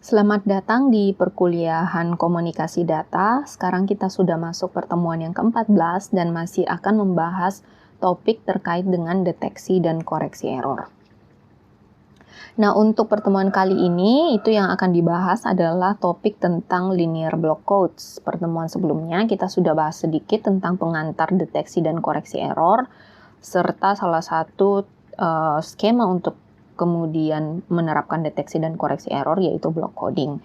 Selamat datang di perkuliahan komunikasi data. Sekarang kita sudah masuk pertemuan yang ke-14 dan masih akan membahas topik terkait dengan deteksi dan koreksi error. Nah, untuk pertemuan kali ini, itu yang akan dibahas adalah topik tentang linear block quotes. Pertemuan sebelumnya kita sudah bahas sedikit tentang pengantar deteksi dan koreksi error, serta salah satu skema untuk kemudian menerapkan deteksi dan koreksi error, yaitu block coding.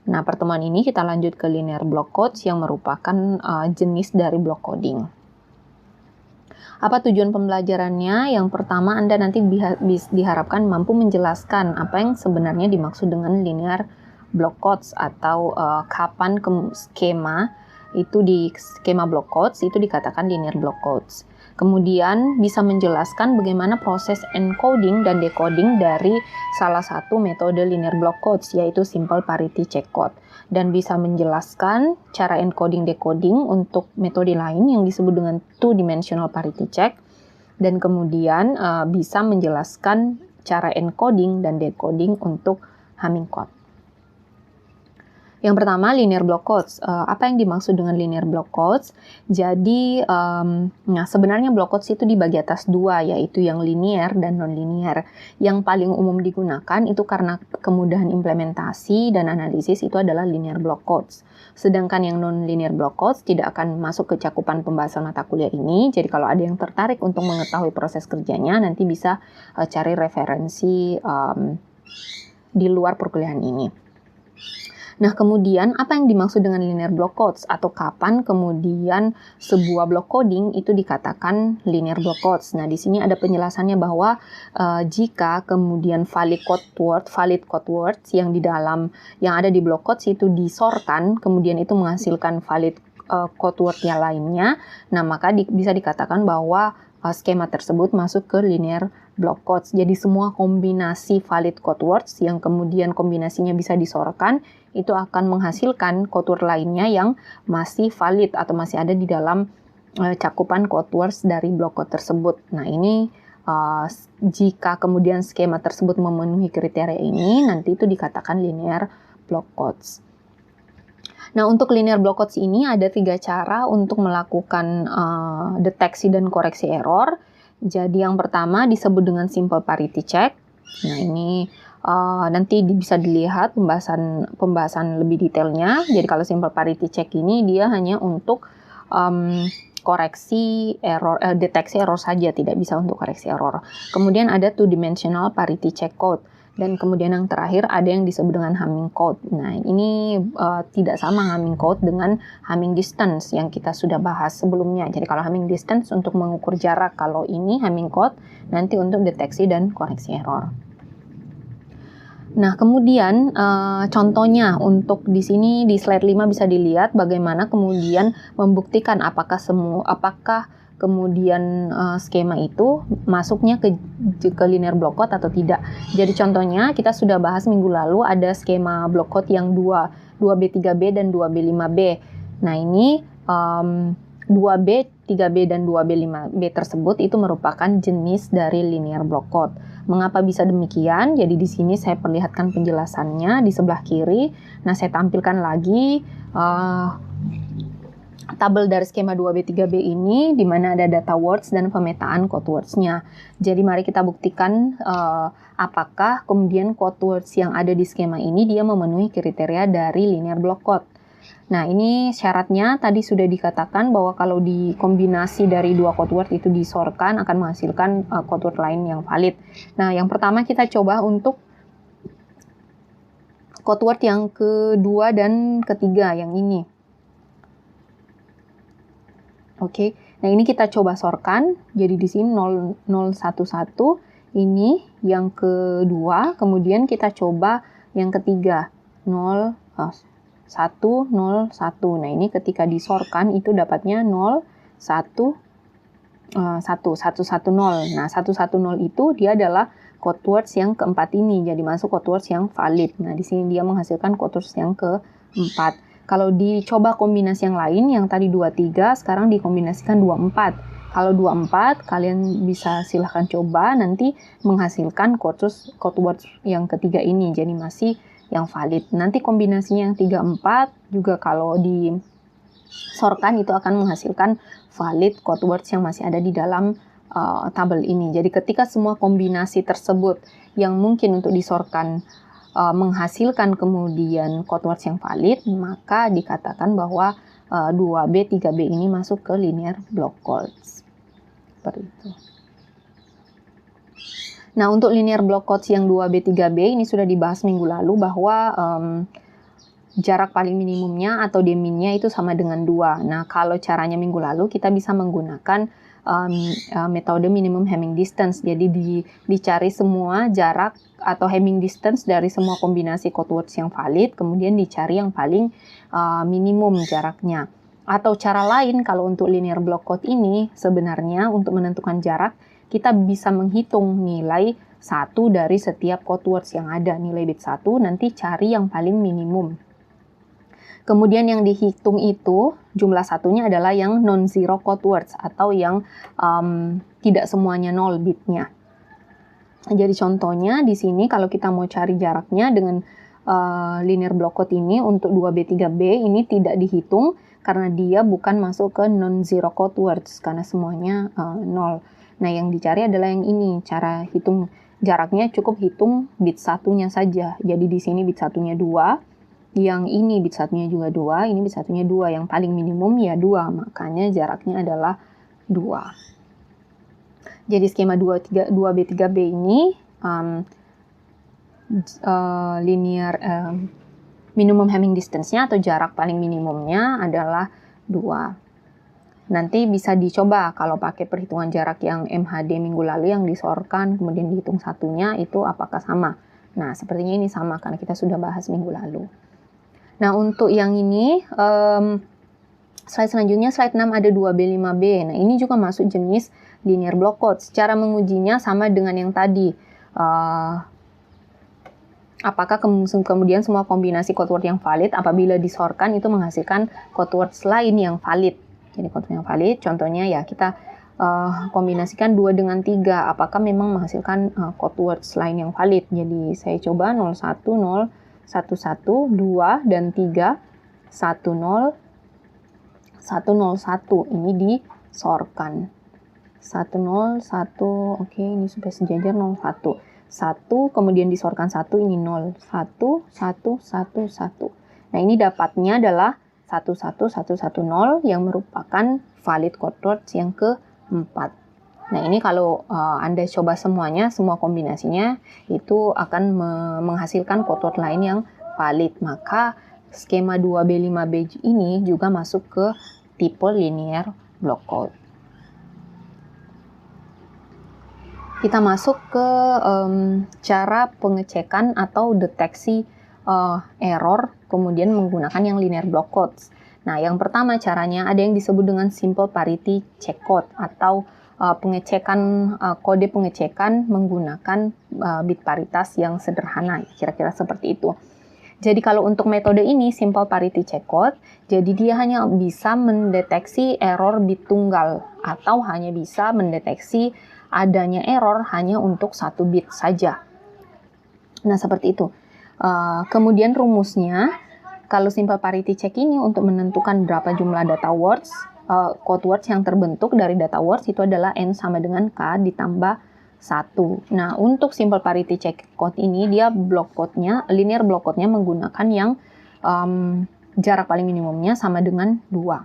Nah, pertemuan ini kita lanjut ke linear block quotes yang merupakan jenis dari block coding. Apa tujuan pembelajarannya? Yang pertama, Anda nanti diharapkan mampu menjelaskan apa yang sebenarnya dimaksud dengan linear block quotes atau kapan skema itu di skema block quotes itu dikatakan linear block quotes. Kemudian bisa menjelaskan bagaimana proses encoding dan decoding dari salah satu metode linear block quotes, yaitu simple parity check code. Dan bisa menjelaskan cara encoding decoding untuk metode lain yang disebut dengan two-dimensional parity check. Dan kemudian bisa menjelaskan cara encoding dan decoding untuk Hamming code. Yang pertama, linear block quotes. Apa yang dimaksud dengan linear block quotes? Jadi, sebenarnya block quotes itu dibagi atas dua, yaitu yang linear dan non-linear. Yang paling umum digunakan itu karena kemudahan implementasi dan analisis itu adalah linear block quotes. Sedangkan yang non-linear block quotes tidak akan masuk ke cakupan pembahasan mata kuliah ini. Jadi kalau ada yang tertarik untuk mengetahui proses kerjanya, nanti bisa cari referensi di luar perkuliahan ini. Nah, kemudian apa yang dimaksud dengan linear block quotes atau kapan kemudian sebuah block coding itu dikatakan linear block quotes. Nah, di sini ada penjelasannya bahwa jika kemudian valid code words yang ada di block quotes itu disorkan, kemudian itu menghasilkan valid code word yang lainnya, nah maka bisa dikatakan bahwa skema tersebut masuk ke linear block quotes. Jadi semua kombinasi valid code words yang kemudian kombinasinya bisa disorkan itu akan menghasilkan code word lainnya yang masih valid atau masih ada di dalam cakupan code words dari block code tersebut. Nah, ini jika kemudian skema tersebut memenuhi kriteria ini, nanti itu dikatakan linear block quotes. Nah, untuk linear block quotes ini ada 3 cara untuk melakukan deteksi dan koreksi error. Jadi yang pertama disebut dengan simple parity check. Nah, ini nanti bisa dilihat pembahasan lebih detailnya. Jadi kalau simple parity check ini dia hanya untuk koreksi error, deteksi error saja, tidak bisa untuk koreksi error. Kemudian ada two-dimensional parity check code. Dan kemudian yang terakhir ada yang disebut dengan Hamming code. Nah, ini tidak sama Hamming code dengan Hamming distance yang kita sudah bahas sebelumnya. Jadi kalau Hamming distance untuk mengukur jarak, kalau ini Hamming code nanti untuk deteksi dan koreksi error. Nah, kemudian contohnya untuk di sini di slide 5 bisa dilihat bagaimana kemudian membuktikan apakah kemudian skema itu masuknya ke linear block quote atau tidak. Jadi contohnya kita sudah bahas minggu lalu ada skema block quote yang 2B, 3B, dan 2B, 5B. Nah, ini 2B, 3B, dan 2B, 5B tersebut itu merupakan jenis dari linear block quote. Mengapa bisa demikian? Jadi di sini saya perlihatkan penjelasannya di sebelah kiri. Nah, saya tampilkan lagi tabel dari skema 2B, 3B ini di mana ada data words dan pemetaan code words-nya. Jadi mari kita buktikan apakah kemudian code words yang ada di skema ini dia memenuhi kriteria dari linear block quote. Nah, ini syaratnya tadi sudah dikatakan bahwa kalau dikombinasi dari dua code word itu disorkan akan menghasilkan code word lain yang valid. Nah, yang pertama kita coba untuk code word yang kedua dan ketiga yang ini. Oke. Nah, ini kita coba sorkan. Jadi di sini 011 ini yang kedua, kemudian kita coba yang ketiga 101. Nah, ini ketika disorkan itu dapatnya 110. Nah, 110 itu dia adalah code words yang keempat ini. Jadi masuk code words yang valid. Nah, di sini dia menghasilkan code words yang keempat. Kalau dicoba kombinasi yang lain, yang tadi 23, sekarang dikombinasikan 24. Kalau 24, kalian bisa silahkan coba nanti menghasilkan code words yang ketiga ini. Jadi masih yang valid. Nanti kombinasinya yang 3, 4 juga kalau disorkan itu akan menghasilkan valid code words yang masih ada di dalam tabel ini. Jadi ketika semua kombinasi tersebut yang mungkin untuk disorkan menghasilkan kemudian code words yang valid, maka dikatakan bahwa 2B, 3B ini masuk ke linear block codes. Seperti itu. Nah, untuk linear block codes yang 2B, 3B ini sudah dibahas minggu lalu bahwa jarak paling minimumnya atau deminnya itu sama dengan 2. Nah, kalau caranya minggu lalu kita bisa menggunakan metode minimum Hamming distance. Jadi dicari semua jarak atau Hamming distance dari semua kombinasi code words yang valid, kemudian dicari yang paling minimum jaraknya. Atau cara lain kalau untuk linear block code ini sebenarnya untuk menentukan jarak kita bisa menghitung nilai 1 dari setiap code words yang ada, nilai bit 1, nanti cari yang paling minimum. Kemudian yang dihitung itu jumlah satunya adalah yang non-zero code words atau yang tidak semuanya 0 bitnya. Jadi contohnya di sini kalau kita mau cari jaraknya dengan linear block code ini untuk 2B, 3B ini tidak dihitung karena dia bukan masuk ke non-zero code words karena semuanya 0. Nah yang dicari adalah yang ini, cara hitung jaraknya cukup hitung bit satunya saja. Jadi di sini bit satunya 2. Yang ini bit satunya juga 2, ini bit satunya 2, yang paling minimum ya 2, makanya jaraknya adalah 2. Jadi skema 2B, 3B ini linear minimum Hamming distance-nya atau jarak paling minimumnya adalah 2. Nanti bisa dicoba kalau pakai perhitungan jarak yang MHD minggu lalu yang disorkan, kemudian dihitung satunya, itu apakah sama. Nah, sepertinya ini sama karena kita sudah bahas minggu lalu. Nah, untuk yang ini, slide selanjutnya, slide 6 ada 2B, 5B. Nah, ini juga masuk jenis linear block codes. Cara mengujinya sama dengan yang tadi. Apakah kemudian semua kombinasi code word yang valid apabila disorkan itu menghasilkan code words lain yang valid. Jadi code word yang valid, contohnya ya kita kombinasikan 2 dengan 3. Apakah memang menghasilkan code words lain yang valid. Jadi saya coba 01, 0, 1, 1, 2, dan 3, 1, 0, 1, 0, 1. Ini disorkan. 1, 0, 1, oke, ini supaya sejajar 0, 1. 1, kemudian disorkan 1, ini 0. 1, 1, 1, 1. Nah, ini dapatnya adalah 1, 1, 1, 1, 0 yang merupakan valid code words yang keempat. Nah, ini kalau Anda coba semuanya, semua kombinasinya, itu akan menghasilkan code word lain yang valid. Maka skema 2B, 5B ini juga masuk ke tipe linear block code. Kita masuk ke cara pengecekan atau deteksi error, kemudian menggunakan yang linear block codes. Nah, yang pertama caranya ada yang disebut dengan simple parity check code atau pengecekan kode pengecekan menggunakan bit paritas yang sederhana, kira-kira seperti itu. Jadi kalau untuk metode ini simple parity check code, jadi dia hanya bisa mendeteksi error bit tunggal atau hanya bisa mendeteksi adanya error hanya untuk 1 bit saja. Nah, seperti itu. Kemudian rumusnya, kalau simple parity check ini untuk menentukan berapa jumlah data words, code words yang terbentuk dari data words itu adalah N sama dengan K ditambah 1. Nah, untuk simple parity check code ini, dia block code-nya, linear block code-nya menggunakan yang jarak paling minimumnya sama dengan 2.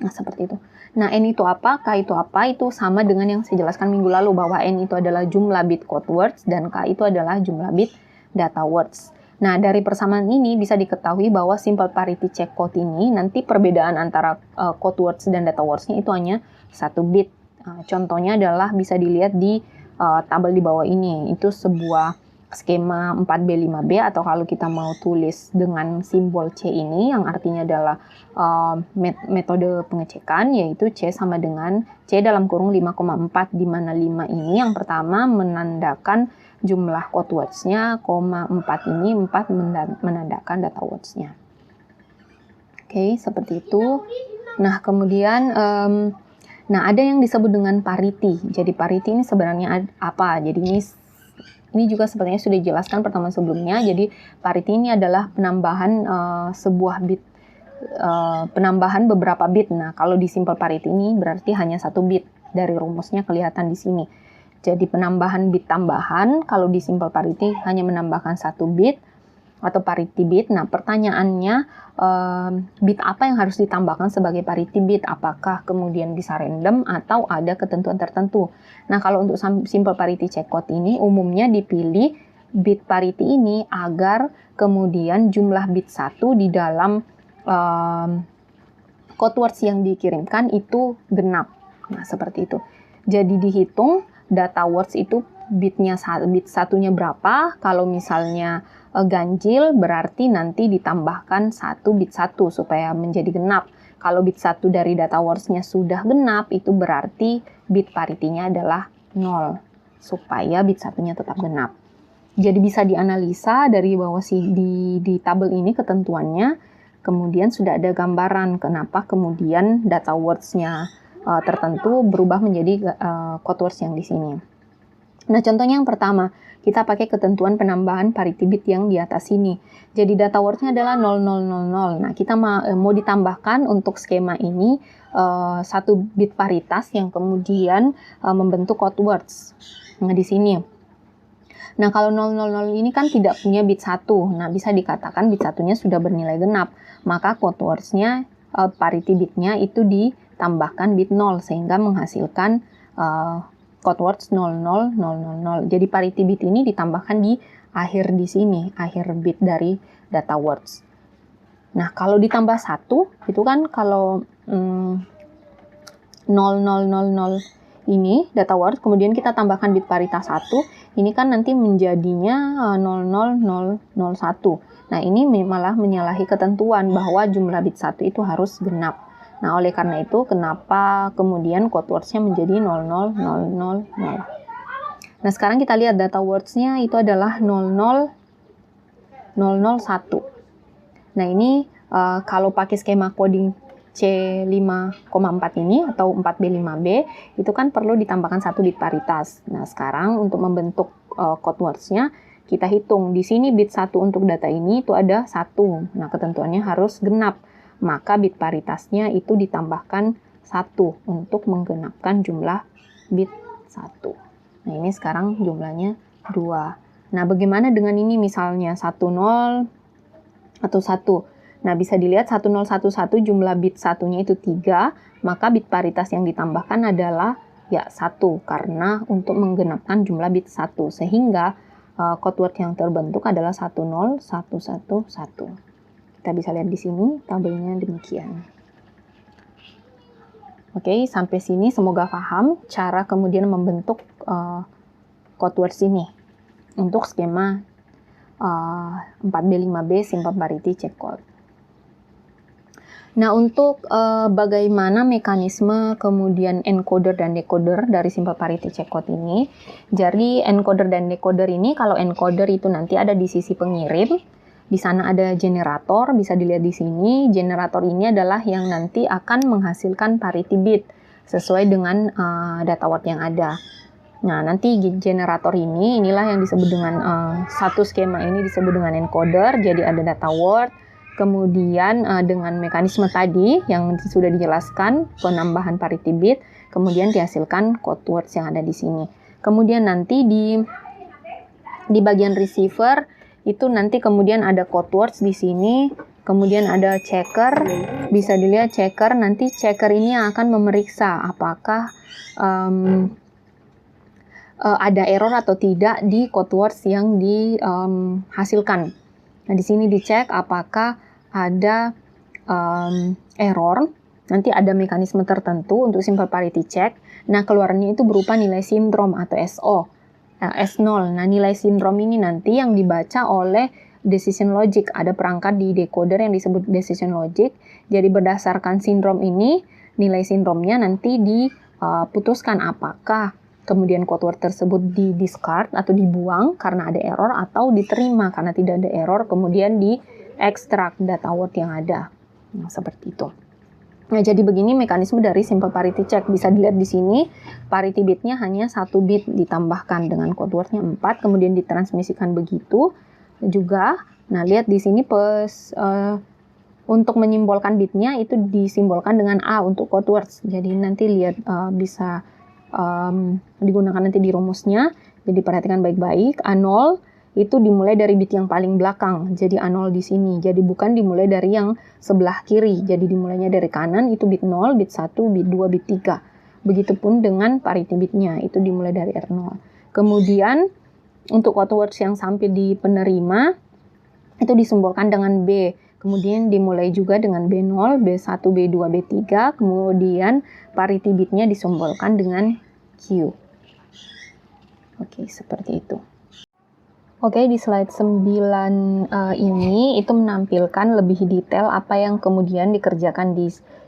Nah, seperti itu. Nah, N itu apa, K itu apa, itu sama dengan yang saya jelaskan minggu lalu, bahwa N itu adalah jumlah bit code words, dan K itu adalah jumlah bit data words. Nah, dari persamaan ini bisa diketahui bahwa simple parity check code ini nanti perbedaan antara code words dan data words-nya itu hanya 1 bit. Contohnya adalah bisa dilihat di tabel di bawah ini. Itu sebuah skema 4B, 5B, atau kalau kita mau tulis dengan simbol C ini, yang artinya adalah metode pengecekan, yaitu C sama dengan C dalam kurung 5,4, di mana 5 ini yang pertama menandakan jumlah code words-nya, 4 ini 4 menandakan data words-nya. Oke, seperti itu. Nah, kemudian ada yang disebut dengan parity. Jadi parity ini sebenarnya apa? Jadi ini Ini juga sepertinya sudah dijelaskan pertemuan sebelumnya. Jadi parity ini adalah penambahan sebuah bit, penambahan beberapa bit. Nah, kalau di simple parity ini berarti hanya 1 bit. Dari rumusnya kelihatan di sini. Jadi penambahan bit tambahan, kalau di simple parity hanya menambahkan 1 bit atau parity bit. Nah, pertanyaannya bit apa yang harus ditambahkan sebagai parity bit? Apakah kemudian bisa random atau ada ketentuan tertentu? Nah, kalau untuk simple parity check code ini umumnya dipilih bit parity ini agar kemudian jumlah bit 1 di dalam code words yang dikirimkan itu genap. Nah, seperti itu. Jadi dihitung data words itu bit satunya berapa. Kalau misalnya ganjil berarti nanti ditambahkan 1 bit 1 supaya menjadi genap. Kalau bit 1 dari data words-nya sudah genap, itu berarti bit parity-nya adalah 0 supaya bit satunya tetap genap. Jadi bisa dianalisa dari bawah di tabel ini ketentuannya, kemudian sudah ada gambaran kenapa kemudian data words-nya tertentu berubah menjadi code words yang di sini. Nah, contohnya yang pertama, kita pakai ketentuan penambahan parity bit yang di atas sini. Jadi data words-nya adalah 0000. Nah, kita mau ditambahkan untuk skema ini 1 bit paritas yang kemudian membentuk code words. Nah, di sini. Nah, kalau 000 ini kan tidak punya bit 1. Nah, bisa dikatakan bit satunya sudah bernilai genap. Maka code words-nya, parity bit-nya itu ditambahkan bit 0 sehingga menghasilkan code words 00000. Jadi parity bit ini ditambahkan di akhir di sini, akhir bit dari data words. Nah, kalau ditambah 1, itu kan kalau 0000 ini data words, kemudian kita tambahkan bit paritas 1, ini kan nanti menjadinya 00001. Nah, ini malah menyalahi ketentuan bahwa jumlah bit 1 itu harus genap. Nah, oleh karena itu, kenapa kemudian code words-nya menjadi 00000. Nah, sekarang kita lihat data words-nya itu adalah 00001. Nah, ini kalau pakai skema coding C5,4 ini atau 4B5B, itu kan perlu ditambahkan 1 bit paritas. Nah, sekarang untuk membentuk code words-nya, kita hitung. Di sini bit 1 untuk data ini itu ada 1. Nah, ketentuannya harus genap. Maka bit paritasnya itu ditambahkan 1 untuk menggenapkan jumlah bit 1. Nah, ini sekarang jumlahnya 2. Nah, bagaimana dengan ini misalnya 10 atau 1? Nah, bisa dilihat 1011 jumlah bit satunya itu 3, maka bit paritas yang ditambahkan adalah ya 1 karena untuk menggenapkan jumlah bit 1 sehingga code word yang terbentuk adalah 10111. Kita bisa lihat di sini tabelnya demikian. Oke, sampai sini semoga paham cara kemudian membentuk code words ini untuk skema 4B5B simple parity check code. Nah, untuk bagaimana mekanisme kemudian encoder dan decoder dari simple parity check code ini. Jadi encoder dan decoder ini, kalau encoder itu nanti ada di sisi pengirim. Di sana ada generator, bisa dilihat di sini. Generator ini adalah yang nanti akan menghasilkan parity bit sesuai dengan data word yang ada. Nah, nanti generator ini, inilah yang disebut dengan satu skema ini disebut dengan encoder. Jadi ada data word, kemudian dengan mekanisme tadi yang sudah dijelaskan, penambahan parity bit, kemudian dihasilkan code words yang ada di sini. Kemudian nanti di bagian receiver itu nanti kemudian ada code words di sini, kemudian ada checker, bisa dilihat checker, nanti checker ini akan memeriksa apakah ada error atau tidak di code words yang dihasilkan. Nah, di sini dicek apakah ada error, nanti ada mekanisme tertentu untuk simple parity check. Nah, keluarannya itu berupa nilai sindrom atau SO. S0. Nah, nilai sindrom ini nanti yang dibaca oleh decision logic. Ada perangkat di decoder yang disebut decision logic. Jadi berdasarkan sindrom ini, nilai sindromnya nanti diputuskan apakah kemudian code word tersebut di discard atau dibuang karena ada error, atau diterima karena tidak ada error, kemudian di extract data word yang ada. Nah, seperti itu. Nah, jadi begini mekanisme dari simple parity check. Bisa dilihat di sini, parity bitnya hanya 1 bit ditambahkan dengan code word-nya 4, kemudian ditransmisikan begitu juga. Nah, lihat di sini untuk menyimbolkan bitnya itu disimbolkan dengan A untuk code words. Jadi nanti lihat bisa digunakan nanti di rumusnya. Jadi perhatikan baik-baik. A0 itu dimulai dari bit yang paling belakang. Jadi A0 di sini. Jadi bukan dimulai dari yang sebelah kiri. Jadi dimulainya dari kanan itu bit 0, bit 1, bit 2, bit 3. Begitupun dengan parity bitnya. Itu dimulai dari R0. Kemudian untuk code words yang sampai di penerima itu disimbolkan dengan B. Kemudian dimulai juga dengan B0, B1, B2, B3. Kemudian parity bitnya disimbolkan dengan Q. Oke, seperti itu. Oke, di slide 9 ini itu menampilkan lebih detail apa yang kemudian dikerjakan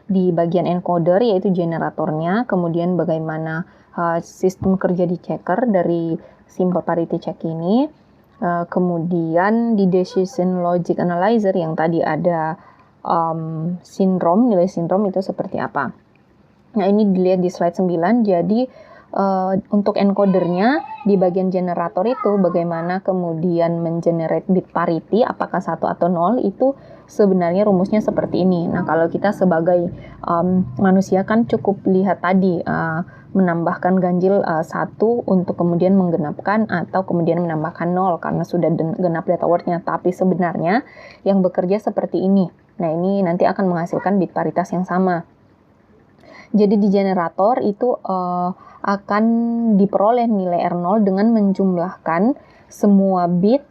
di bagian encoder, yaitu generatornya, kemudian bagaimana sistem kerja di checker dari simple parity check ini, kemudian di decision logic analyzer yang tadi ada nilai sindrom itu seperti apa. Nah, ini dilihat di slide 9, jadi untuk encodernya di bagian generator itu bagaimana kemudian mengenerate bit parity apakah 1 atau 0 itu sebenarnya rumusnya seperti ini. Nah, kalau kita sebagai manusia kan cukup lihat tadi menambahkan ganjil 1 untuk kemudian menggenapkan atau kemudian menambahkan 0 karena sudah genap data word-nya, tapi sebenarnya yang bekerja seperti ini. Nah, ini nanti akan menghasilkan bit paritas yang sama. Jadi di generator itu akan diperoleh nilai R0 dengan menjumlahkan semua bit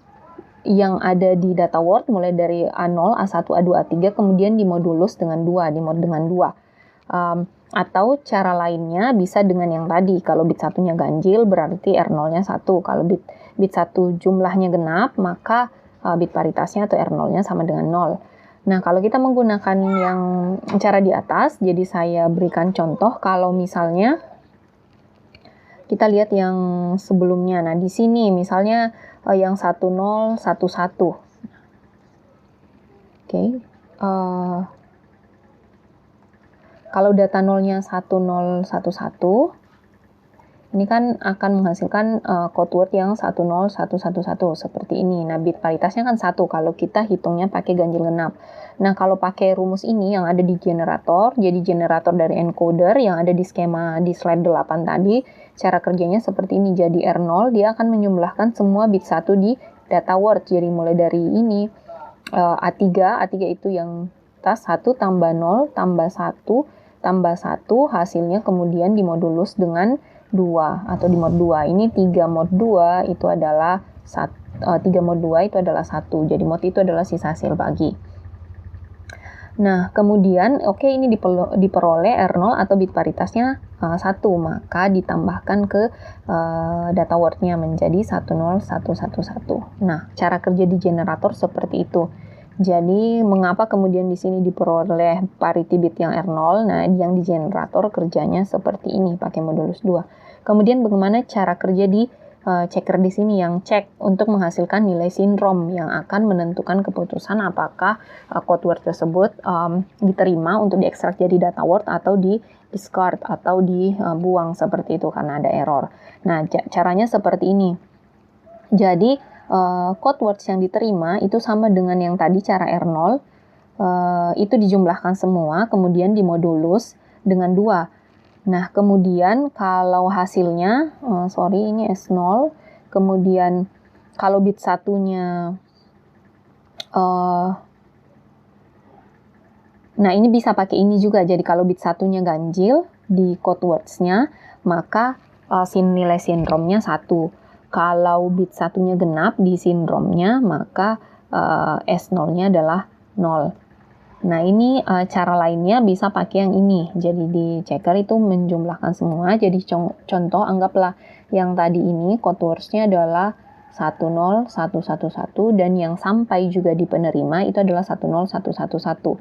yang ada di data word mulai dari A0, A1, A2, A3 kemudian dimodulus dengan 2, dimod dengan 2. Atau cara lainnya bisa dengan yang tadi, kalau bit satunya ganjil berarti R0-nya 1. Kalau bit 1 jumlahnya genap, maka bit paritasnya atau R0-nya sama dengan 0. Nah, kalau kita menggunakan yang cara di atas, jadi saya berikan contoh kalau misalnya kita lihat yang sebelumnya. Nah, di sini misalnya yang 1011. Oke. Kalau data nolnya 1011, ini kan akan menghasilkan code word yang 10111 seperti ini. Nah, bit paritasnya kan 1 kalau kita hitungnya pakai ganjil genap. Nah, kalau pakai rumus ini yang ada di generator, jadi generator dari encoder yang ada di skema di slide 8 tadi, cara kerjanya seperti ini. Jadi R0 dia akan menjumlahkan semua bit 1 di data word. Jadi mulai dari ini A3 itu yang tas 1 tambah 0 tambah 1 tambah 1 hasilnya kemudian dimodulus dengan 2 atau di mod 2. Ini 3 mod 2 itu adalah 3 mod 2 itu adalah 1. Jadi mod itu adalah sisa hasil bagi. Nah, kemudian ini diperoleh R0 atau bit paritasnya 1, maka ditambahkan ke data word-nya menjadi 10111. Nah, cara kerja di generator seperti itu. Jadi, mengapa kemudian di sini diperoleh parity bit yang R0? Nah, yang di generator kerjanya seperti ini, pakai modulus 2. Kemudian bagaimana cara kerja di checker di sini yang cek untuk menghasilkan nilai sindrom yang akan menentukan keputusan apakah code word tersebut diterima untuk diekstrak jadi data word atau di discard atau dibuang seperti itu karena ada error. Nah, caranya seperti ini. Jadi, code words yang diterima itu sama dengan yang tadi cara R0, itu dijumlahkan semua, kemudian dimodulus dengan 2. Nah, kemudian kalau hasilnya, ini S0, kemudian kalau bit satunya, nah ini bisa pakai ini juga, jadi kalau bit satunya ganjil di code words-nya, maka nilai sindromnya 1. Kalau bit satunya genap di sindromnya, maka S0-nya adalah 0. Nah, ini cara lainnya bisa pakai yang ini. Jadi di checker itu menjumlahkan semua. Jadi contoh anggaplah yang tadi ini code words-nya adalah 10111 dan yang sampai juga di penerima itu adalah 10111.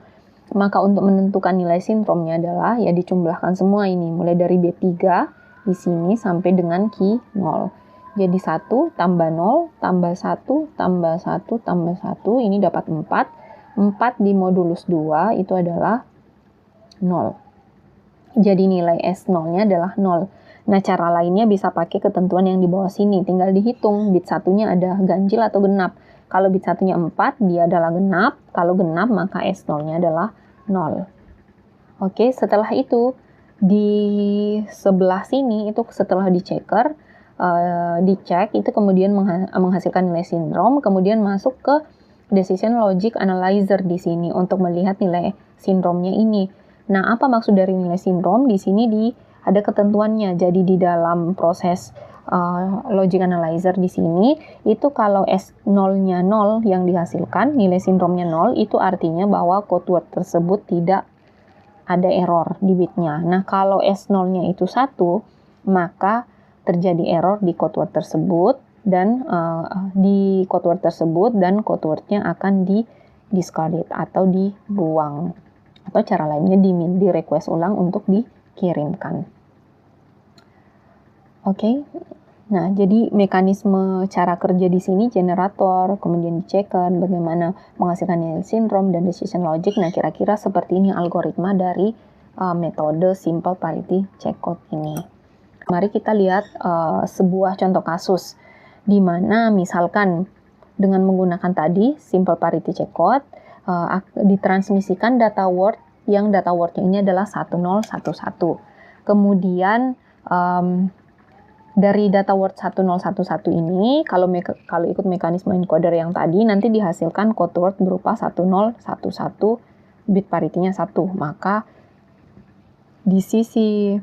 Maka untuk menentukan nilai sindromnya adalah ya dijumlahkan semua ini mulai dari B3 di sini sampai dengan key 0. Jadi 1 tambah 0 tambah 1 tambah 1 tambah 1 ini dapat 4. 4 dimodulus 2 itu adalah 0. Jadi nilai S0-nya adalah 0. Nah, cara lainnya bisa pakai ketentuan yang di bawah sini. Tinggal dihitung bit satunya ada ganjil atau genap. Kalau bit satunya 4, dia adalah genap. Kalau genap, maka S0-nya adalah 0. Oke, setelah itu, di sebelah sini, itu setelah dichecker, dicek, itu kemudian menghasilkan nilai sindrom, kemudian masuk ke decision logic analyzer di sini untuk melihat nilai sindromnya ini. Nah, apa maksud dari nilai sindrom? Di sini ada ketentuannya. Jadi di dalam proses logic analyzer di sini, itu kalau S0-nya 0 yang dihasilkan, nilai sindromnya 0, itu artinya bahwa code word tersebut tidak ada error di bitnya. Nah, kalau S0-nya itu 1, maka terjadi error di code word tersebut, dan di code word tersebut, dan code word-nya akan discarded atau dibuang. Atau cara lainnya di request ulang untuk dikirimkan. Oke. Nah, jadi mekanisme cara kerja di sini generator, kemudian checker, bagaimana menghasilkan nilai sindrom dan decision logic. Nah, kira-kira seperti ini algoritma dari metode simple parity check code ini. Mari kita lihat sebuah contoh kasus di mana misalkan dengan menggunakan tadi simple parity check code ditransmisikan data word yang data wordnya ini adalah 1011. Kemudian dari data word 1011 ini, kalau ikut mekanisme encoder yang tadi, nanti dihasilkan code word berupa 1011, bit parity-nya 1. Maka di sisi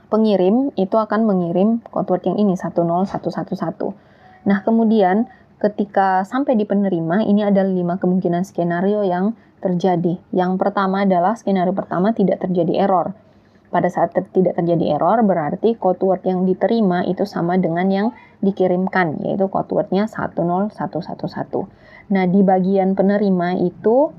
pengirim itu akan mengirim code word yang ini 10111. Nah, kemudian ketika sampai di penerima, ini ada 5 kemungkinan skenario yang terjadi. Yang pertama adalah skenario pertama tidak terjadi error. Pada saat tidak terjadi error, berarti code word yang diterima itu sama dengan yang dikirimkan, yaitu code word-nya 10111. Nah, di bagian penerima itu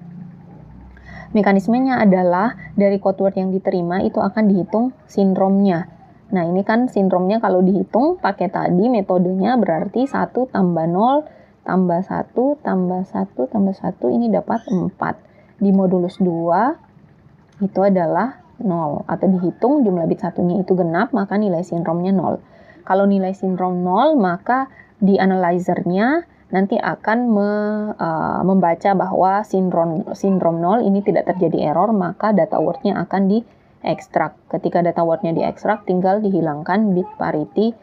mekanismenya adalah dari code word yang diterima itu akan dihitung sindromnya. Nah, ini kan sindromnya kalau dihitung pakai tadi metodenya berarti 1 tambah 0 tambah 1 tambah 1 tambah 1 ini dapat 4. Di modulus 2 itu adalah 0, atau dihitung jumlah bit satunya itu genap, maka nilai sindromnya 0. Kalau nilai sindrom 0, maka di analyzer-nya nanti akan membaca bahwa sindrom 0 ini tidak terjadi error, maka data word-nya akan diekstrak. Ketika data word-nya diekstrak, tinggal dihilangkan bit parity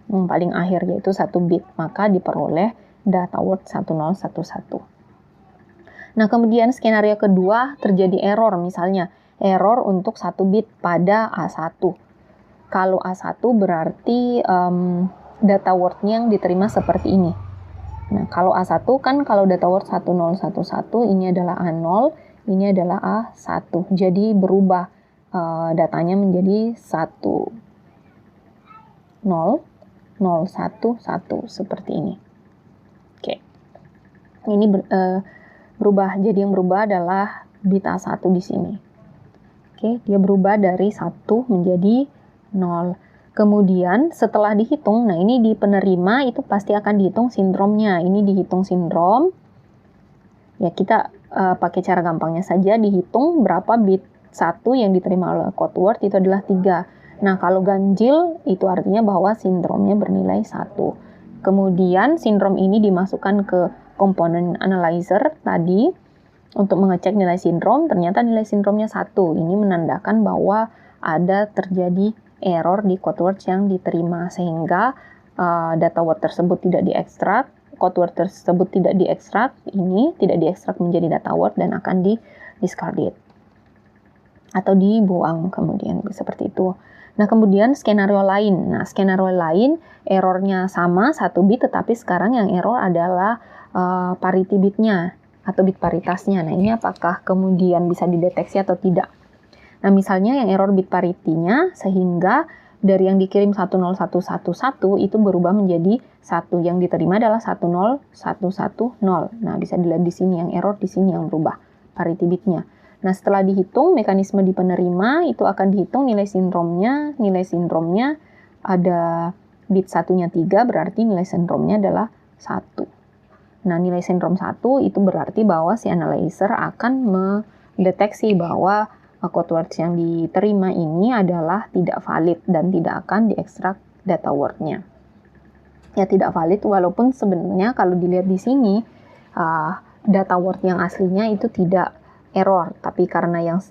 yang paling akhir, yaitu 1 bit, maka diperoleh data word 1011. Nah, kemudian skenario kedua terjadi error, misalnya error untuk 1 bit pada A1. Kalau A1 berarti data word-nya yang diterima seperti ini. Nah, kalau A1 kan kalau data word 1011 ini adalah A0, ini adalah A1. Jadi berubah datanya menjadi 1 0 0 1 1 seperti ini. Oke. Ini berubah. Jadi yang berubah adalah bit A1 di sini. Oke, dia berubah dari 1 menjadi 0. Kemudian setelah dihitung, nah ini di penerima itu pasti akan dihitung sindromnya. Ini dihitung sindrom. Ya, kita pakai cara gampangnya saja, dihitung berapa bit 1 yang diterima oleh code word itu adalah 3. Nah, kalau ganjil itu artinya bahwa sindromnya bernilai 1. Kemudian sindrom ini dimasukkan ke komponen analyzer tadi untuk mengecek nilai sindrom, ternyata nilai sindromnya 1. Ini menandakan bahwa ada terjadi error di code word yang diterima, sehingga data word tersebut tidak diekstrak, code word tersebut tidak diekstrak, ini tidak diekstrak menjadi data word dan akan discarded atau dibuang kemudian, seperti itu. Nah, kemudian skenario lain. Nah, skenario lain errornya sama 1 bit, tetapi sekarang yang error adalah parity bitnya atau bit paritasnya. Nah, ini apakah kemudian bisa dideteksi atau tidak? Nah, misalnya yang error bit parity-nya sehingga dari yang dikirim 10111 itu berubah menjadi 1, yang diterima adalah 10110. Nah, bisa dilihat di sini yang error di sini yang berubah parity bitnya. Nah, setelah dihitung mekanisme di penerima itu akan dihitung nilai sindromnya. Nilai sindromnya ada bit satunya 3, berarti nilai sindromnya adalah 1. Nah, nilai sindrom 1 itu berarti bahwa si analyzer akan mendeteksi bahwa code words yang diterima ini adalah tidak valid dan tidak akan diekstrak data word-nya. Ya, tidak valid walaupun sebenarnya kalau dilihat di sini data word yang aslinya itu tidak error, tapi karena yang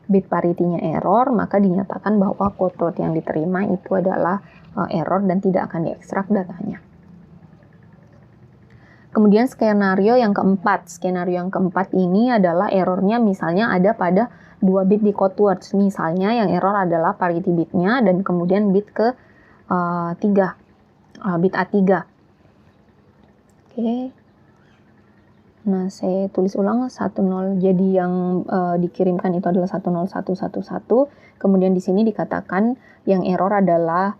bit parity-nya error, maka dinyatakan bahwa code word yang diterima itu adalah error dan tidak akan diekstrak datanya. Kemudian skenario yang keempat. Skenario yang keempat ini adalah errornya misalnya ada pada 2 bit di code words. Misalnya yang error adalah parity bitnya dan kemudian bit ke 3, bit A3. Oke. Nah, saya tulis ulang 10. Jadi yang dikirimkan itu adalah 10111. Kemudian di sini dikatakan yang error adalah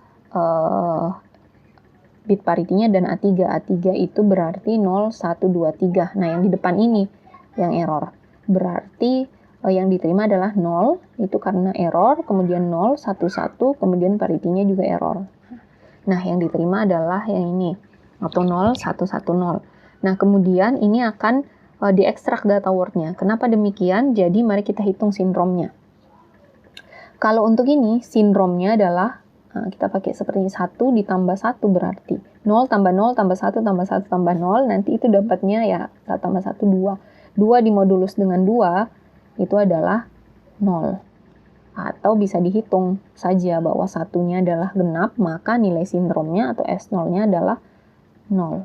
bit parity-nya dan A3. A3 itu berarti 0123. Nah, yang di depan ini yang error. Berarti yang diterima adalah 0, itu karena error, kemudian 011, kemudian parity-nya juga error. Nah, yang diterima adalah yang ini, atau 0110. Nah, kemudian ini akan diekstrak data word-nya. Kenapa demikian? Jadi, mari kita hitung sindromnya. Kalau untuk ini, sindromnya adalah kita pakai seperti 1 ditambah 1 berarti 0 tambah 0 tambah 1 tambah 1 tambah 0, nanti itu dapatnya ya 1 tambah 1 2. 2 dimodulus dengan 2 itu adalah 0. Atau bisa dihitung saja bahwa satunya adalah genap, maka nilai sindromnya atau S0-nya adalah 0.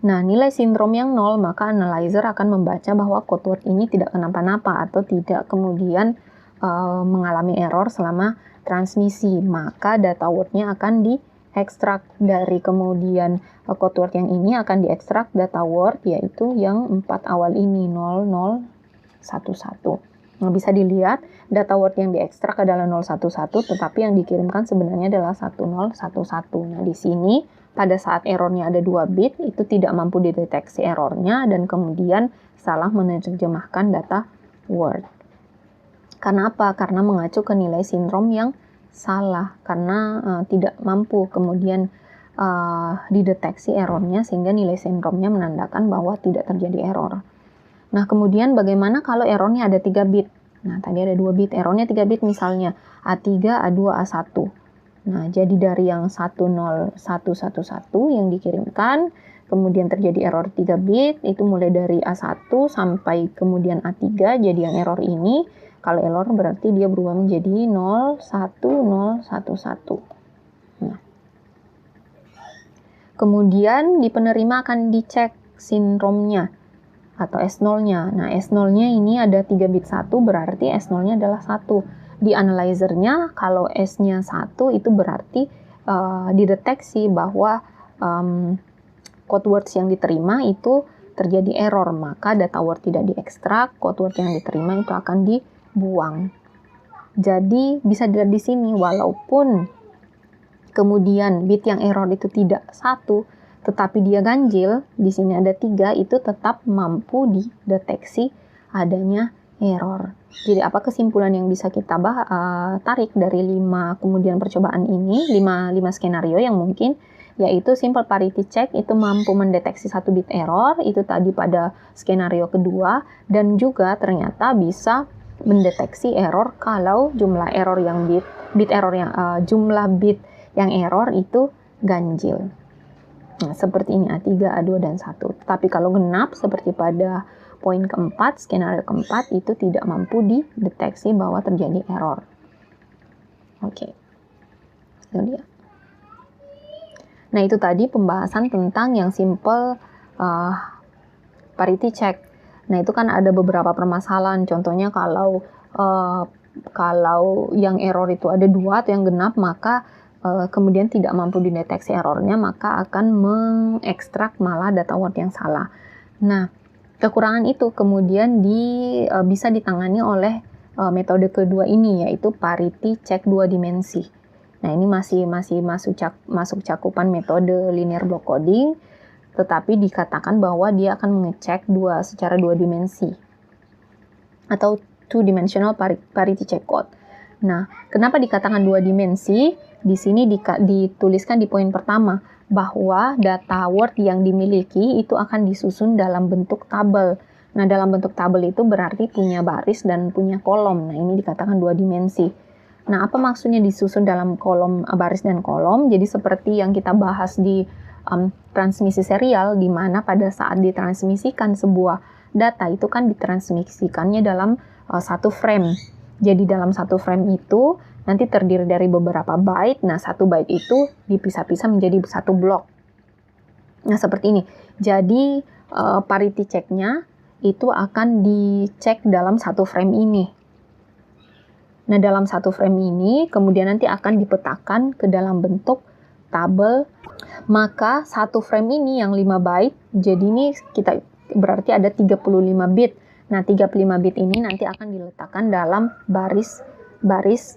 Nah, nilai sindrom yang 0, maka analyzer akan membaca bahwa code word ini tidak kenapa-napa atau tidak kemudian mengalami error selama transmisi, maka data word-nya akan diekstrak. Dari kemudian code word yang ini akan diekstrak data word, yaitu yang 4 awal ini, 0011. Nah, bisa dilihat data word yang diekstrak adalah 011, tetapi yang dikirimkan sebenarnya adalah 1011. Nah, di sini pada saat errornya ada 2 bit, itu tidak mampu dideteksi errornya dan kemudian salah menerjemahkan data word. Karena apa? Karena mengacu ke nilai sindrom yang salah, karena tidak mampu kemudian dideteksi errornya sehingga nilai sindromnya menandakan bahwa tidak terjadi error. Nah, kemudian bagaimana kalau errornya ada 3 bit? Nah, tadi ada 2 bit, errornya 3 bit misalnya A3, A2, A1. Nah, jadi dari yang 10111 yang dikirimkan, kemudian terjadi error 3 bit, itu mulai dari A1 sampai kemudian A3, jadi yang error ini, kalau error berarti dia berubah menjadi 01011. Nah, kemudian di penerima akan dicek sindromnya atau S0-nya. Nah, S0-nya ini ada 3 bit 1, berarti S0-nya adalah 1. Di analyzer-nya, kalau S-nya 1, itu berarti dideteksi bahwa code words yang diterima itu terjadi error, maka data word tidak diekstrak, code word yang diterima itu akan dibuang. Jadi, bisa dilihat di sini, walaupun kemudian bit yang error itu tidak 1, tetapi dia ganjil, di sini ada 3, itu tetap mampu dideteksi adanya error. Jadi apa kesimpulan yang bisa kita tarik dari 5 kemudian percobaan ini, 5 skenario yang mungkin, yaitu simple parity check itu mampu mendeteksi 1 bit error, itu tadi pada skenario kedua, dan juga ternyata bisa mendeteksi error kalau jumlah error yang jumlah bit yang error itu ganjil. Nah, seperti ini A3, A2, dan 1. Tapi kalau genap, seperti pada poin keempat, skenario keempat, itu tidak mampu dideteksi bahwa terjadi error. Oke. Itu dia. Nah, itu tadi pembahasan tentang yang simple parity check. Nah, itu kan ada beberapa permasalahan. Contohnya kalau yang error itu ada 2 atau yang genap, maka kemudian tidak mampu dideteksi errornya, maka akan mengekstrak malah data word yang salah. Nah, kekurangan itu kemudian bisa ditangani oleh metode kedua ini, yaitu parity check 2 dimensi. Nah, ini masih masuk cakupan metode linear block coding, tetapi dikatakan bahwa dia akan mengecek secara 2 dimensi atau two-dimensional parity check code. Nah, kenapa dikatakan 2 dimensi? Di sini dituliskan di poin pertama bahwa data word yang dimiliki itu akan disusun dalam bentuk tabel. Nah, dalam bentuk tabel itu berarti punya baris dan punya kolom. Nah, ini dikatakan dua dimensi. Nah, apa maksudnya disusun dalam kolom, baris dan kolom? Jadi seperti yang kita bahas di transmisi serial, di mana pada saat ditransmisikan sebuah data itu kan ditransmisikannya dalam satu frame. Jadi dalam satu frame itu nanti terdiri dari beberapa byte. Nah, satu byte itu dipisah-pisah menjadi satu blok. Nah, seperti ini. Jadi parity check-nya itu akan dicek dalam satu frame ini. Nah, dalam satu frame ini kemudian nanti akan dipetakan ke dalam bentuk tabel. Maka satu frame ini yang 5 byte, jadi ini kita berarti ada 35 bit. Nah, 35 bit ini nanti akan diletakkan dalam baris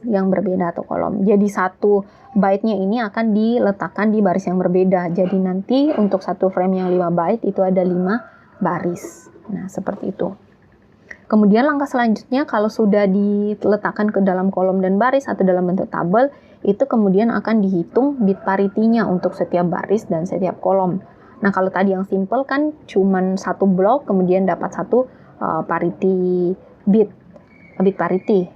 yang berbeda atau kolom. Jadi satu byte-nya ini akan diletakkan di baris yang berbeda. Jadi nanti untuk satu frame yang 5 byte itu ada 5 baris. Nah, seperti itu. Kemudian langkah selanjutnya kalau sudah diletakkan ke dalam kolom dan baris atau dalam bentuk tabel, itu kemudian akan dihitung bit parity-nya untuk setiap baris dan setiap kolom. Nah, kalau tadi yang simple kan cuman satu blok kemudian dapat satu parity bit parity.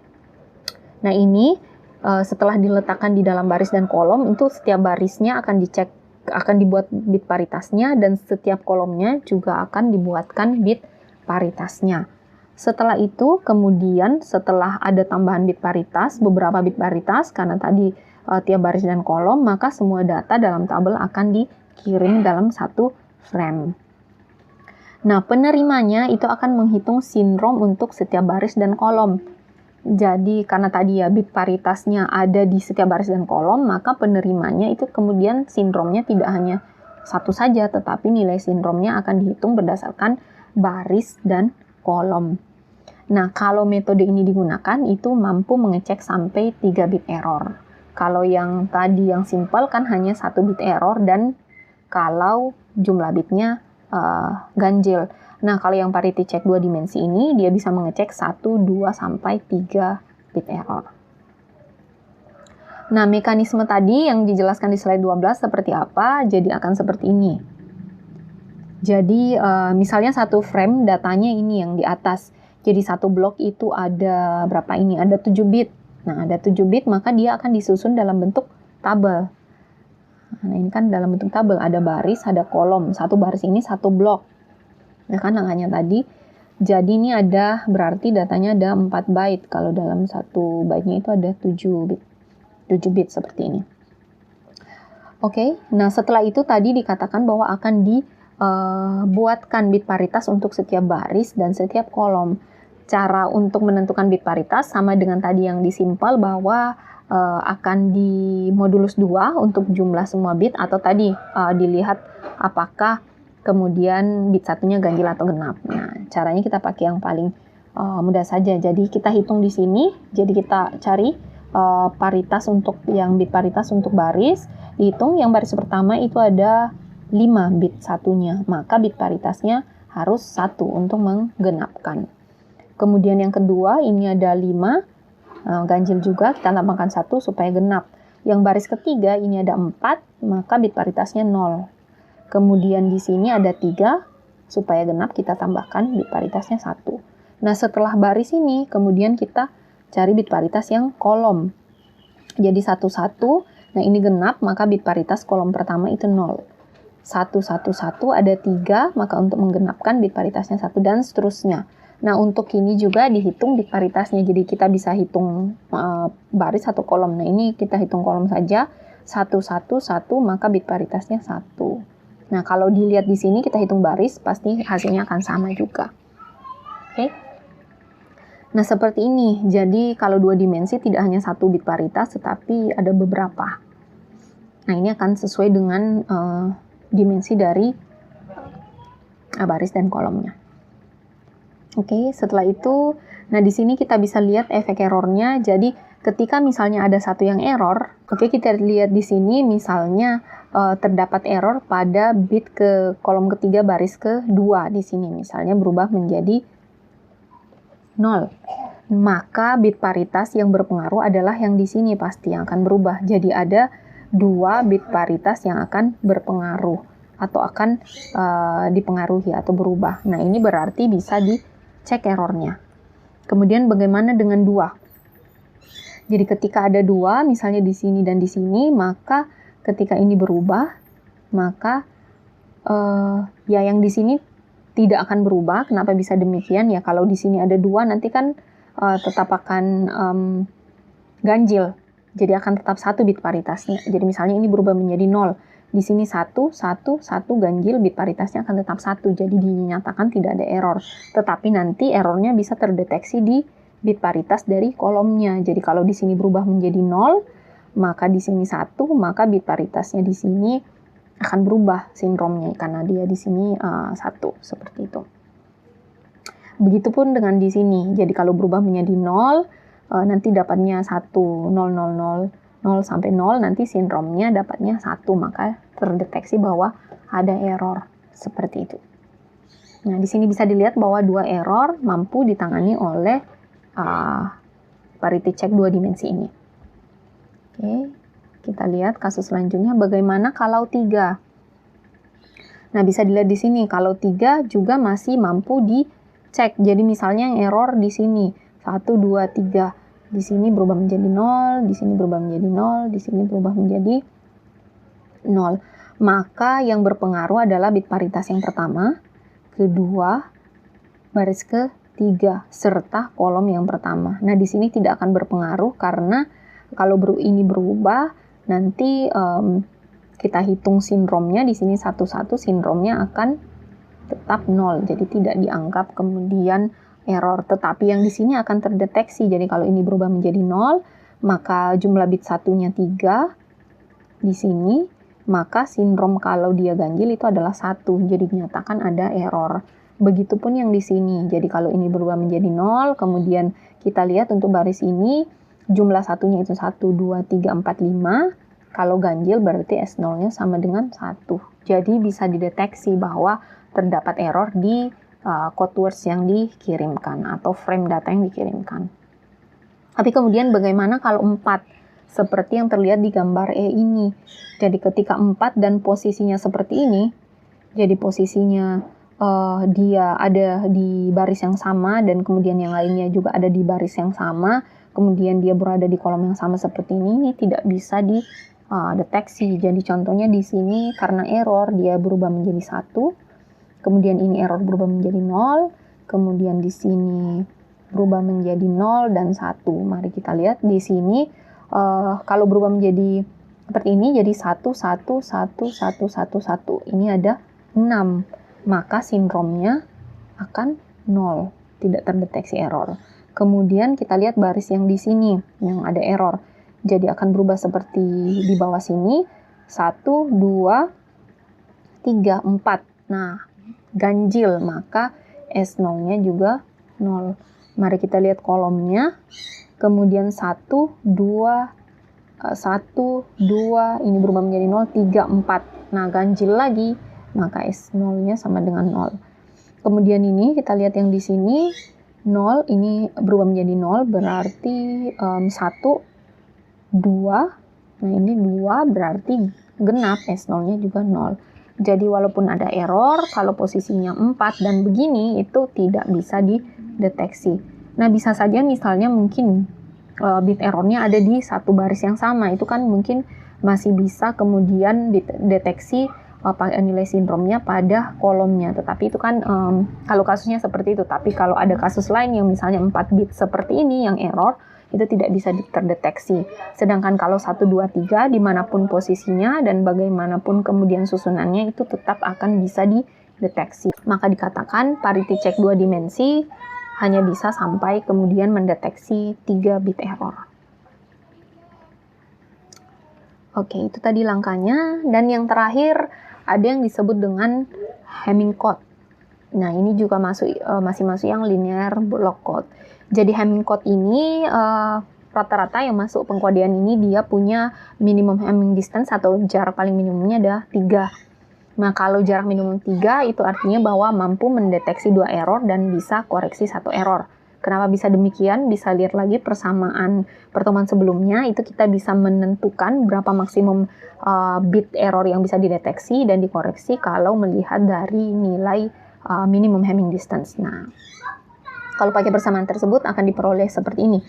Nah, ini setelah diletakkan di dalam baris dan kolom, itu setiap barisnya akan dicek, akan dibuat bit paritasnya, dan setiap kolomnya juga akan dibuatkan bit paritasnya. Setelah itu, kemudian setelah ada tambahan bit paritas, beberapa bit paritas, karena tadi tiap baris dan kolom, maka semua data dalam tabel akan dikirim dalam satu frame. Nah, penerimanya itu akan menghitung sindrom untuk setiap baris dan kolom. Jadi karena tadi ya bit paritasnya ada di setiap baris dan kolom, maka penerimanya itu kemudian sindromnya tidak hanya satu saja, tetapi nilai sindromnya akan dihitung berdasarkan baris dan kolom. Nah, kalau metode ini digunakan itu mampu mengecek sampai 3 bit error. Kalau yang tadi yang simple kan hanya 1 bit error, dan kalau jumlah bitnya ganjil. Nah, kalau yang parity check 2 dimensi ini, dia bisa mengecek 1, 2, sampai 3 bit error. Nah, mekanisme tadi yang dijelaskan di slide 12 seperti apa? Jadi akan seperti ini. Jadi, misalnya satu frame datanya ini yang di atas. Jadi satu blok itu ada berapa ini? Ada 7 bit. Nah, ada 7 bit, maka dia akan disusun dalam bentuk tabel. Nah, ini kan dalam bentuk tabel, ada baris, ada kolom. Satu baris ini satu blok. Nah, kan langkahnya tadi. Jadi ini ada, berarti datanya ada 4 byte. Kalau dalam satu byte-nya itu ada 7 bit. 7 bit seperti ini. Oke, nah setelah itu tadi dikatakan bahwa akan dibuatkan bit paritas untuk setiap baris dan setiap kolom. Cara untuk menentukan bit paritas sama dengan tadi yang disimpel, bahwa akan dimodulus 2 untuk jumlah semua bit, atau tadi dilihat apakah kemudian bit satunya ganjil atau genap. Nah, caranya kita pakai yang paling mudah saja. Jadi kita hitung di sini. Jadi kita cari paritas untuk yang bit paritas untuk baris. Dihitung yang baris pertama itu ada 5 bit satunya. Maka bit paritasnya harus 1 untuk menggenapkan. Kemudian yang kedua ini ada 5. Ganjil juga, kita tambahkan 1 supaya genap. Yang baris ketiga ini ada 4, maka bit paritasnya 0. Kemudian di sini ada 3, supaya genap kita tambahkan bit paritasnya 1. Nah, setelah baris ini kemudian kita cari bit paritas yang kolom. Jadi 1, 1, nah ini genap, maka bit paritas kolom pertama itu 0. 1, 1, 1 ada 3, maka untuk menggenapkan bit paritasnya 1, dan seterusnya. Nah, untuk ini juga dihitung bit paritasnya. Jadi kita bisa hitung baris atau kolom. Nah, ini kita hitung kolom saja. 1, 1, 1, maka bit paritasnya 1. Nah, kalau dilihat di sini kita hitung baris, pasti hasilnya akan sama juga. Oke. Nah, seperti ini. Jadi kalau 2 dimensi tidak hanya 1 bit paritas, tetapi ada beberapa. Nah, ini akan sesuai dengan dimensi dari baris dan kolomnya. Oke, setelah itu, nah di sini kita bisa lihat efek errornya. Jadi ketika misalnya ada satu yang error, oke, kita lihat di sini misalnya terdapat error pada bit ke kolom ketiga baris ke-2 di sini, misalnya berubah menjadi 0. Maka bit paritas yang berpengaruh adalah yang di sini pasti yang akan berubah. Jadi ada 2 bit paritas yang akan berpengaruh. atau akan dipengaruhi atau berubah. Nah, ini berarti bisa dicek errornya. Kemudian bagaimana dengan 2? Jadi ketika ada 2, misalnya di sini dan di sini, maka ketika ini berubah, maka ya yang di sini tidak akan berubah. Kenapa bisa demikian? Ya kalau di sini ada 2, nanti kan tetap akan ganjil. Jadi akan tetap 1 bit paritasnya. Jadi misalnya ini berubah menjadi 0. Di sini 1, 1, 1 ganjil, bit paritasnya akan tetap 1. Jadi dinyatakan tidak ada error. Tetapi nanti errornya bisa terdeteksi di bit paritas dari kolomnya. Jadi kalau di sini berubah menjadi 0, maka di sini 1, maka bit paritasnya di sini akan berubah sindromnya karena dia di sini 1, seperti itu. Begitupun dengan di sini. Jadi kalau berubah menjadi 0, nanti dapatnya 1, 0, 0, 0, 0 sampai 0, nanti sindromnya dapatnya 1, maka terdeteksi bahwa ada error, seperti itu. Nah, di sini bisa dilihat bahwa 2 error mampu ditangani oleh parity check 2 dimensi ini. Oke, kita lihat kasus selanjutnya bagaimana kalau 3. Nah, bisa dilihat di sini kalau 3 juga masih mampu dicek. Jadi misalnya yang error di sini 1, 2, 3. Di sini berubah menjadi 0, di sini berubah menjadi 0, di sini berubah menjadi 0. Maka yang berpengaruh adalah bit paritas yang pertama, kedua, baris ketiga, serta kolom yang pertama. Nah, di sini tidak akan berpengaruh karena kalau ini berubah, nanti kita hitung sindromnya, di sini 1, 1, sindromnya akan tetap 0. Jadi tidak dianggap kemudian error, tetapi yang di sini akan terdeteksi. Jadi kalau ini berubah menjadi 0, maka jumlah bit satunya 3 di sini, maka sindrom kalau dia ganjil itu adalah 1. Jadi dinyatakan ada error. Begitupun yang di sini. Jadi kalau ini berubah menjadi 0, kemudian kita lihat untuk baris ini jumlah satunya itu 1, 2, 3, 4, 5. Kalau ganjil berarti S0-nya sama dengan 1. Jadi bisa dideteksi bahwa terdapat error di code words yang dikirimkan atau frame data yang dikirimkan. Tapi kemudian bagaimana kalau 4? Seperti yang terlihat di gambar E ini. Jadi ketika 4 dan posisinya seperti ini, jadi posisinya dia ada di baris yang sama dan kemudian yang lainnya juga ada di baris yang sama, kemudian dia berada di kolom yang sama seperti ini tidak bisa dideteksi. Jadi contohnya di sini karena error dia berubah menjadi 1. Kemudian ini error berubah menjadi 0, kemudian di sini berubah menjadi 0 dan 1. Mari kita lihat di sini kalau berubah menjadi seperti ini, jadi 1, 1, 1, 1, 1, 1. Ini ada 6, maka sindromnya akan 0, tidak terdeteksi error. Kemudian kita lihat baris yang di sini, yang ada error. Jadi akan berubah seperti di bawah sini, 1, 2, 3, 4. Nah, ganjil, maka S0-nya juga 0. Mari kita lihat kolomnya. Kemudian 1, 2, 1, 2, ini berubah menjadi 0, 3, 4. Nah, ganjil lagi, maka S0-nya sama dengan 0. Kemudian ini kita lihat yang di sini 0, ini berubah menjadi 0, berarti 1, 2. Nah, ini 2 berarti genap, S0-nya juga 0. Jadi walaupun ada error, kalau posisinya 4 dan begini, itu tidak bisa dideteksi. Nah, bisa saja misalnya mungkin bit errornya ada di satu baris yang sama. Itu kan mungkin masih bisa kemudian dideteksi nilai sindromnya pada kolomnya. Tetapi itu kan kalau kasusnya seperti itu. Tapi kalau ada kasus lain yang misalnya 4 bit seperti ini yang error, itu tidak bisa terdeteksi. Sedangkan kalau 1, 2, 3, dimanapun posisinya dan bagaimanapun kemudian susunannya, itu tetap akan bisa dideteksi. Maka dikatakan parity check 2 dimensi hanya bisa sampai kemudian mendeteksi 3 bit error. Oke, itu tadi langkahnya. Dan yang terakhir, ada yang disebut dengan Hamming code. Nah, ini juga masih masuk yang linear block code. Jadi Hamming code ini rata-rata yang masuk pengkodean ini dia punya minimum Hamming distance atau jarak paling minimumnya ada 3. Nah, kalau jarak minimum 3 itu artinya bahwa mampu mendeteksi 2 error dan bisa koreksi 1 error. Kenapa bisa demikian? Bisa lihat lagi persamaan pertemuan sebelumnya, itu kita bisa menentukan berapa maksimum bit error yang bisa dideteksi dan dikoreksi kalau melihat dari nilai minimum Hamming distance. Nah, kalau pakai persamaan tersebut akan diperoleh seperti ini.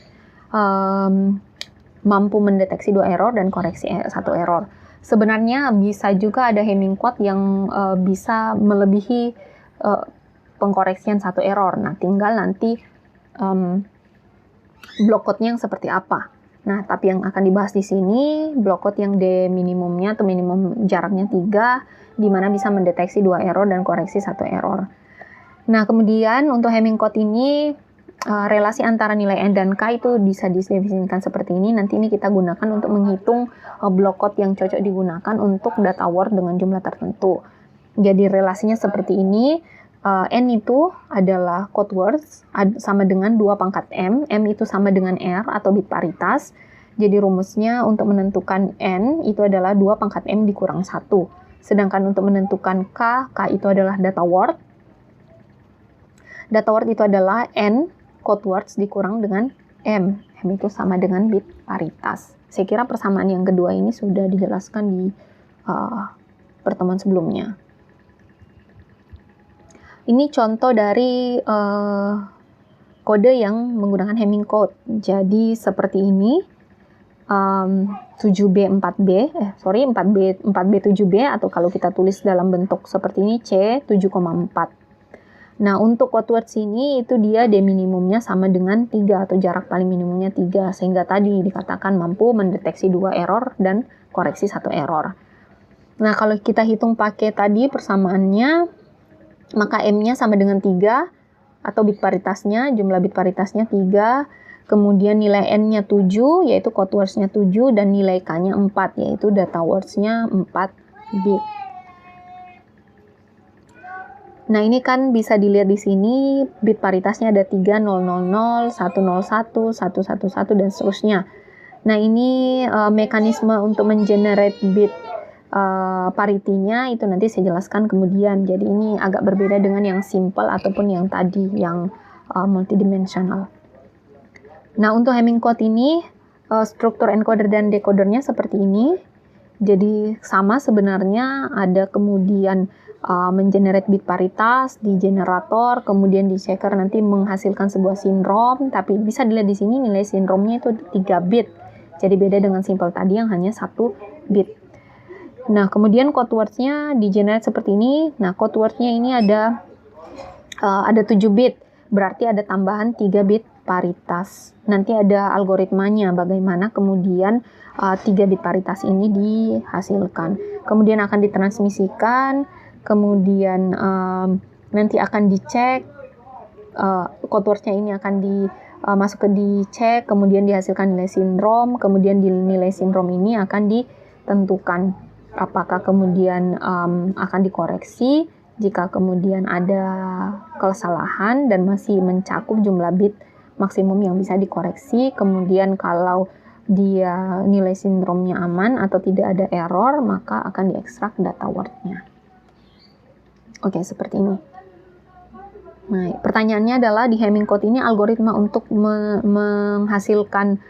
Mampu mendeteksi 2 error dan koreksi 1 error. Sebenarnya bisa juga ada Hamming code yang bisa melebihi pengkoreksian 1 error. Nah, tinggal nanti block code-nya yang seperti apa. Nah, tapi yang akan dibahas di sini, block code yang D minimumnya atau minimum jaraknya 3, di mana bisa mendeteksi 2 error dan koreksi 1 error. Nah, kemudian untuk Hamming code ini, relasi antara nilai N dan K itu bisa didefinisikan seperti ini. Nanti ini kita gunakan untuk menghitung block code yang cocok digunakan untuk data word dengan jumlah tertentu. Jadi relasinya seperti ini. N itu adalah code words sama dengan 2 pangkat M. M itu sama dengan R atau bit paritas. Jadi rumusnya untuk menentukan N itu adalah 2 pangkat M dikurang 1. Sedangkan untuk menentukan K itu adalah data word. Data word itu adalah N code words dikurang dengan M. M itu sama dengan bit paritas. Saya kira persamaan yang kedua ini sudah dijelaskan di pertemuan sebelumnya. Ini contoh dari kode yang menggunakan Hamming code. Jadi seperti ini, 4B 7B, atau kalau kita tulis dalam bentuk seperti ini C 7,4. Nah, untuk code words ini itu dia D minimumnya sama dengan 3 atau jarak paling minimumnya 3, sehingga tadi dikatakan mampu mendeteksi 2 error dan koreksi 1 error. Nah, kalau kita hitung pakai tadi persamaannya, maka M-nya sama dengan 3 atau bit paritasnya, jumlah bit paritasnya 3, kemudian nilai N-nya 7 yaitu code words-nya 7 dan nilai K-nya 4 yaitu data words-nya 4 bit. Nah, ini kan bisa dilihat di sini bit paritasnya ada 3, 000, 101, 111 dan seterusnya. Nah, ini mekanisme untuk mengenerate bit parity-nya itu nanti saya jelaskan kemudian. Jadi ini agak berbeda dengan yang simple ataupun yang tadi yang multidimensional. Nah, untuk Hamming code ini struktur encoder dan decodernya seperti ini. Jadi sama sebenarnya, ada kemudian mengenerate bit paritas di generator, kemudian di checker nanti menghasilkan sebuah sindrom, tapi bisa dilihat di sini nilai sindromnya itu 3 bit. Jadi beda dengan simple tadi yang hanya 1 bit. Nah, kemudian code words-nya di-generate seperti ini. Nah, code words-nya ini ada 7 bit, berarti ada tambahan 3 bit paritas. Nanti ada algoritmanya bagaimana kemudian 3 bit paritas ini dihasilkan. Kemudian akan ditransmisikan, kemudian nanti akan dicek, code words-nya ini akan masuk ke dicek, kemudian dihasilkan nilai sindrom, kemudian di nilai sindrom ini akan ditentukan apakah kemudian akan dikoreksi jika kemudian ada kesalahan dan masih mencakup jumlah bit maksimum yang bisa dikoreksi. Kemudian kalau dia nilai sindromnya aman atau tidak ada error, maka akan diekstrak data word-nya. Oke, seperti ini. Nah, pertanyaannya adalah di Hamming code ini algoritma untuk menghasilkan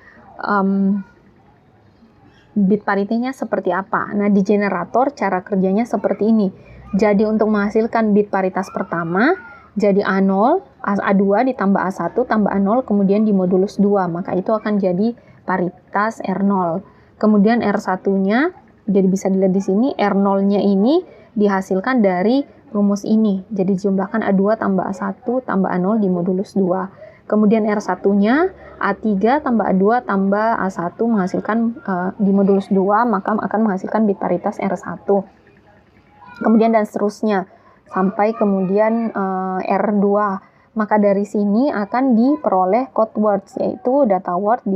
bit parity-nya seperti apa? Nah, di generator cara kerjanya seperti ini. Jadi untuk menghasilkan bit paritas pertama, jadi A0, A2 ditambah A1 tambah A0 kemudian dimodulus 2, maka itu akan jadi paritas R0. Kemudian R1-nya, jadi bisa dilihat di sini, R0-nya ini dihasilkan dari rumus ini. Jadi jumlahkan A2 tambah A1 tambah A0 dimodulus 2. Kemudian R1-nya A3 tambah A2 tambah A1 menghasilkan dimodulus 2, maka akan menghasilkan bit paritas R1. Kemudian dan seterusnya sampai kemudian R2. Maka dari sini akan diperoleh code words, yaitu data word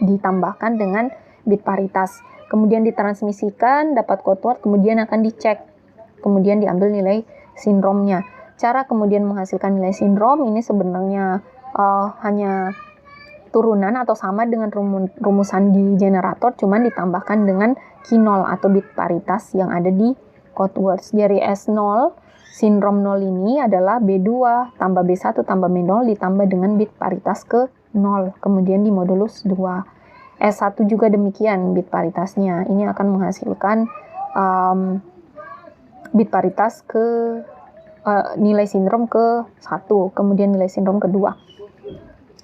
ditambahkan dengan bit paritas. Kemudian ditransmisikan, dapat code word, kemudian akan dicek. Kemudian diambil nilai sindromnya. Cara kemudian menghasilkan nilai sindrom ini sebenarnya hanya turunan atau sama dengan rumusan di generator, cuman ditambahkan dengan K0 atau bit paritas yang ada di code words. Dari S0 sindrom 0 ini adalah B2 tambah B1 tambah B0 ditambah dengan bit paritas ke 0, kemudian dimodulus 2. S1 juga demikian bit paritasnya. Ini akan menghasilkan bit paritas ke nilai sindrom ke 1, kemudian nilai sindrom kedua.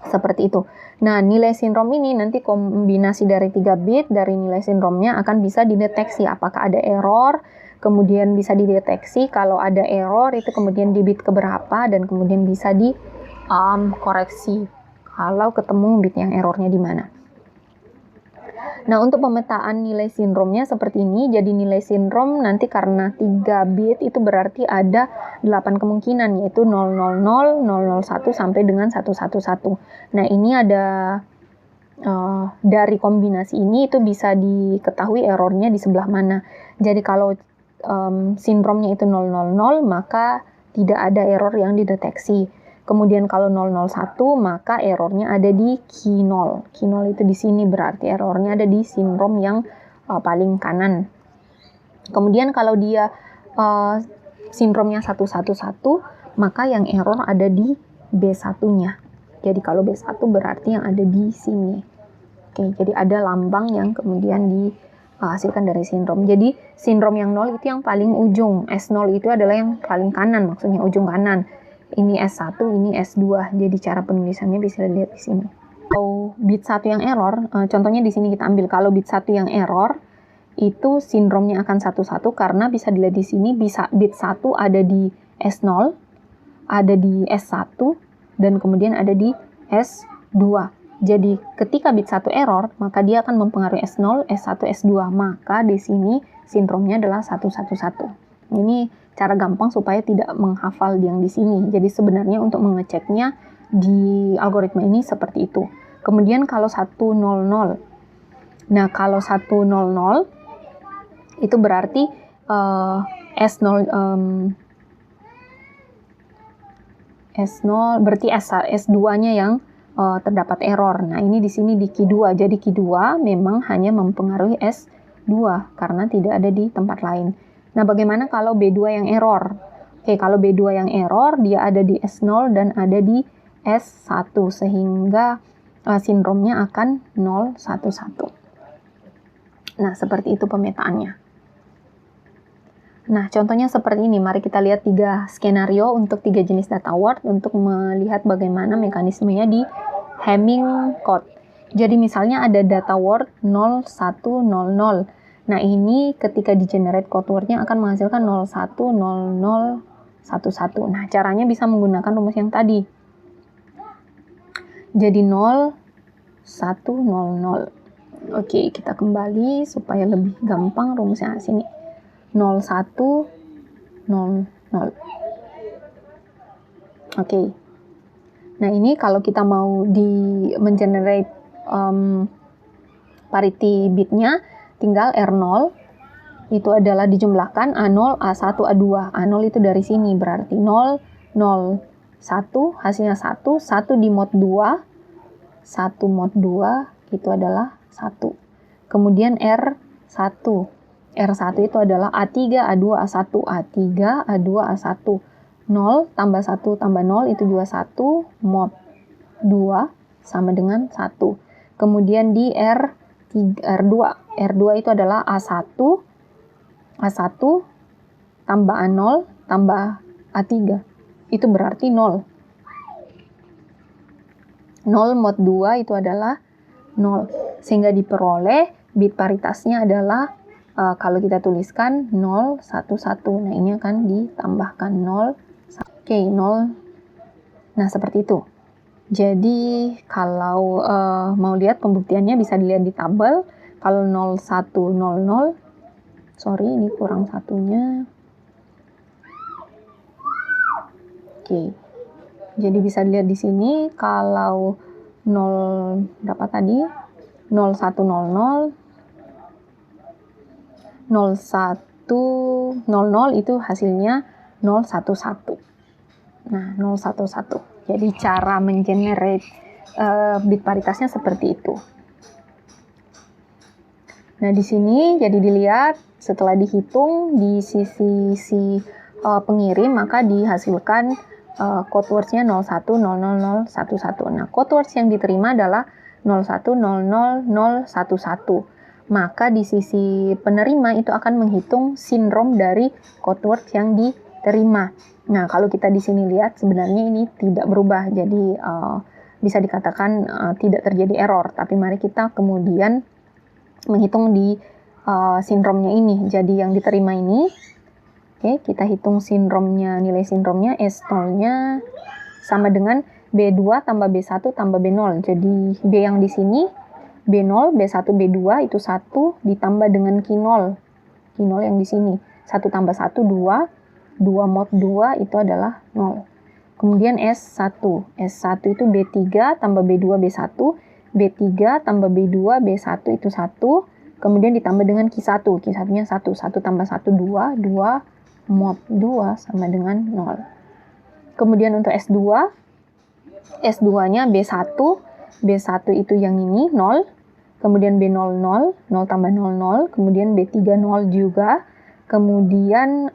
Seperti itu. Nah, nilai sindrom ini nanti kombinasi dari 3 bit dari nilai sindromnya akan bisa dideteksi apakah ada error, kemudian bisa dideteksi kalau ada error itu kemudian di bit keberapa, dan kemudian bisa dikoreksi kalau ketemu bit yang errornya di mana. Nah, untuk pemetaan nilai sindromnya seperti ini. Jadi nilai sindrom nanti karena 3 bit itu berarti ada 8 kemungkinan, yaitu 000, 001 sampai dengan 111. Nah, ini ada dari kombinasi ini itu bisa diketahui errornya di sebelah mana. Jadi kalau sindromnya itu 000, maka tidak ada error yang dideteksi. Kemudian kalau 001, maka errornya ada di key 0. Key 0 itu di sini, berarti errornya ada di sindrom yang paling kanan. Kemudian kalau dia sindromnya 111, maka yang error ada di B1-nya. Jadi kalau B1 berarti yang ada di sini. Oke, jadi ada lambang yang kemudian dihasilkan dari sindrom. Jadi sindrom yang 0 itu yang paling ujung. S0 itu adalah yang paling kanan, maksudnya ujung kanan. Ini S1, ini S2. Jadi cara penulisannya bisa dilihat di sini. Kalau bit 1 yang error, contohnya di sini kita ambil. Kalau bit 1 yang error, itu sindromnya akan 11 karena bisa dilihat di sini, bisa bit 1 ada di S0, ada di S1, dan kemudian ada di S2. Jadi ketika bit 1 error, maka dia akan mempengaruhi S0, S1, S2. Maka di sini sindromnya adalah 111. Ini cara gampang supaya tidak menghafal yang di sini. Jadi sebenarnya untuk mengeceknya di algoritma ini seperti itu. Kemudian kalau 100. Nah, kalau 100 itu berarti S0 berarti S2-nya yang terdapat error. Nah, ini di sini di key 2. Jadi key 2 memang hanya mempengaruhi S2 karena tidak ada di tempat lain. Nah, bagaimana kalau B2 yang error? Oke, kalau B2 yang error, dia ada di S0 dan ada di S1, sehingga sindromnya akan 011. Nah, seperti itu pemetaannya. Nah, contohnya seperti ini. Mari kita lihat 3 skenario untuk 3 jenis data word untuk melihat bagaimana mekanismenya di Hamming code. Jadi misalnya ada data word 0100. Nah, ini ketika di generate code word-nya akan menghasilkan 010011. Nah, caranya bisa menggunakan rumus yang tadi. Jadi 0100. Oke, kita kembali supaya lebih gampang rumusnya sini. 0100. Oke. Nah, ini kalau kita mau mengenerate parity bitnya, tinggal R0 itu adalah dijumlahkan A0, A1, A2. A0 itu dari sini, berarti 0, 0, 1, hasilnya 1, 1 di mod 2, 1 mod 2 itu adalah 1. Kemudian R1. R1 itu adalah A3, A2, A1, A3, A2, A1. 0 tambah 1 tambah 0 itu juga 1, mod 2 sama dengan 1. Kemudian di R2 itu adalah A1 tambah A0 tambah A3. Itu berarti 0. 0 mod 2 itu adalah 0. Sehingga diperoleh bit paritasnya adalah kalau kita tuliskan 011. Nah, ini akan ditambahkan 0. Oke, 0. Nah, seperti itu. Jadi kalau mau lihat pembuktiannya bisa dilihat di tabel. Kalau 0100, sorry ini kurang satunya. Oke, jadi bisa dilihat di sini kalau 0 berapa tadi? 0100, 0100 itu hasilnya 011. Nah, 011. Jadi cara mengenerate bit paritasnya seperti itu. Nah, di sini jadi dilihat setelah dihitung di sisi pengirim, maka dihasilkan code words-nya 01000011. Nah, code words yang diterima adalah 0100011. Maka di sisi penerima itu akan menghitung sindrom dari code words yang diterima. Nah, kalau kita di sini lihat sebenarnya ini tidak berubah, jadi bisa dikatakan tidak terjadi error. Tapi mari kita kemudian menghitung di sindromnya ini. Jadi yang diterima ini, oke, kita hitung sindromnya, nilai sindromnya S0-nya sama dengan B2 tambah B1 tambah B0. Jadi B yang di sini B0, B1, B2 itu 1 ditambah dengan Q0. Q0 yang di sini. 1 tambah 1, 2. 2 mod 2 itu adalah 0. Kemudian S1. S1 itu B3 tambah B2, B1. B3 tambah B2, B1 itu 1. Kemudian ditambah dengan Q1. Q1-nya 1. 1 tambah 1, 2. 2 mod 2 sama dengan 0. Kemudian untuk S2. S2-nya B1. B1 itu yang ini 0, kemudian B0 0, 0 tambah 0 0, kemudian B3 0 juga, kemudian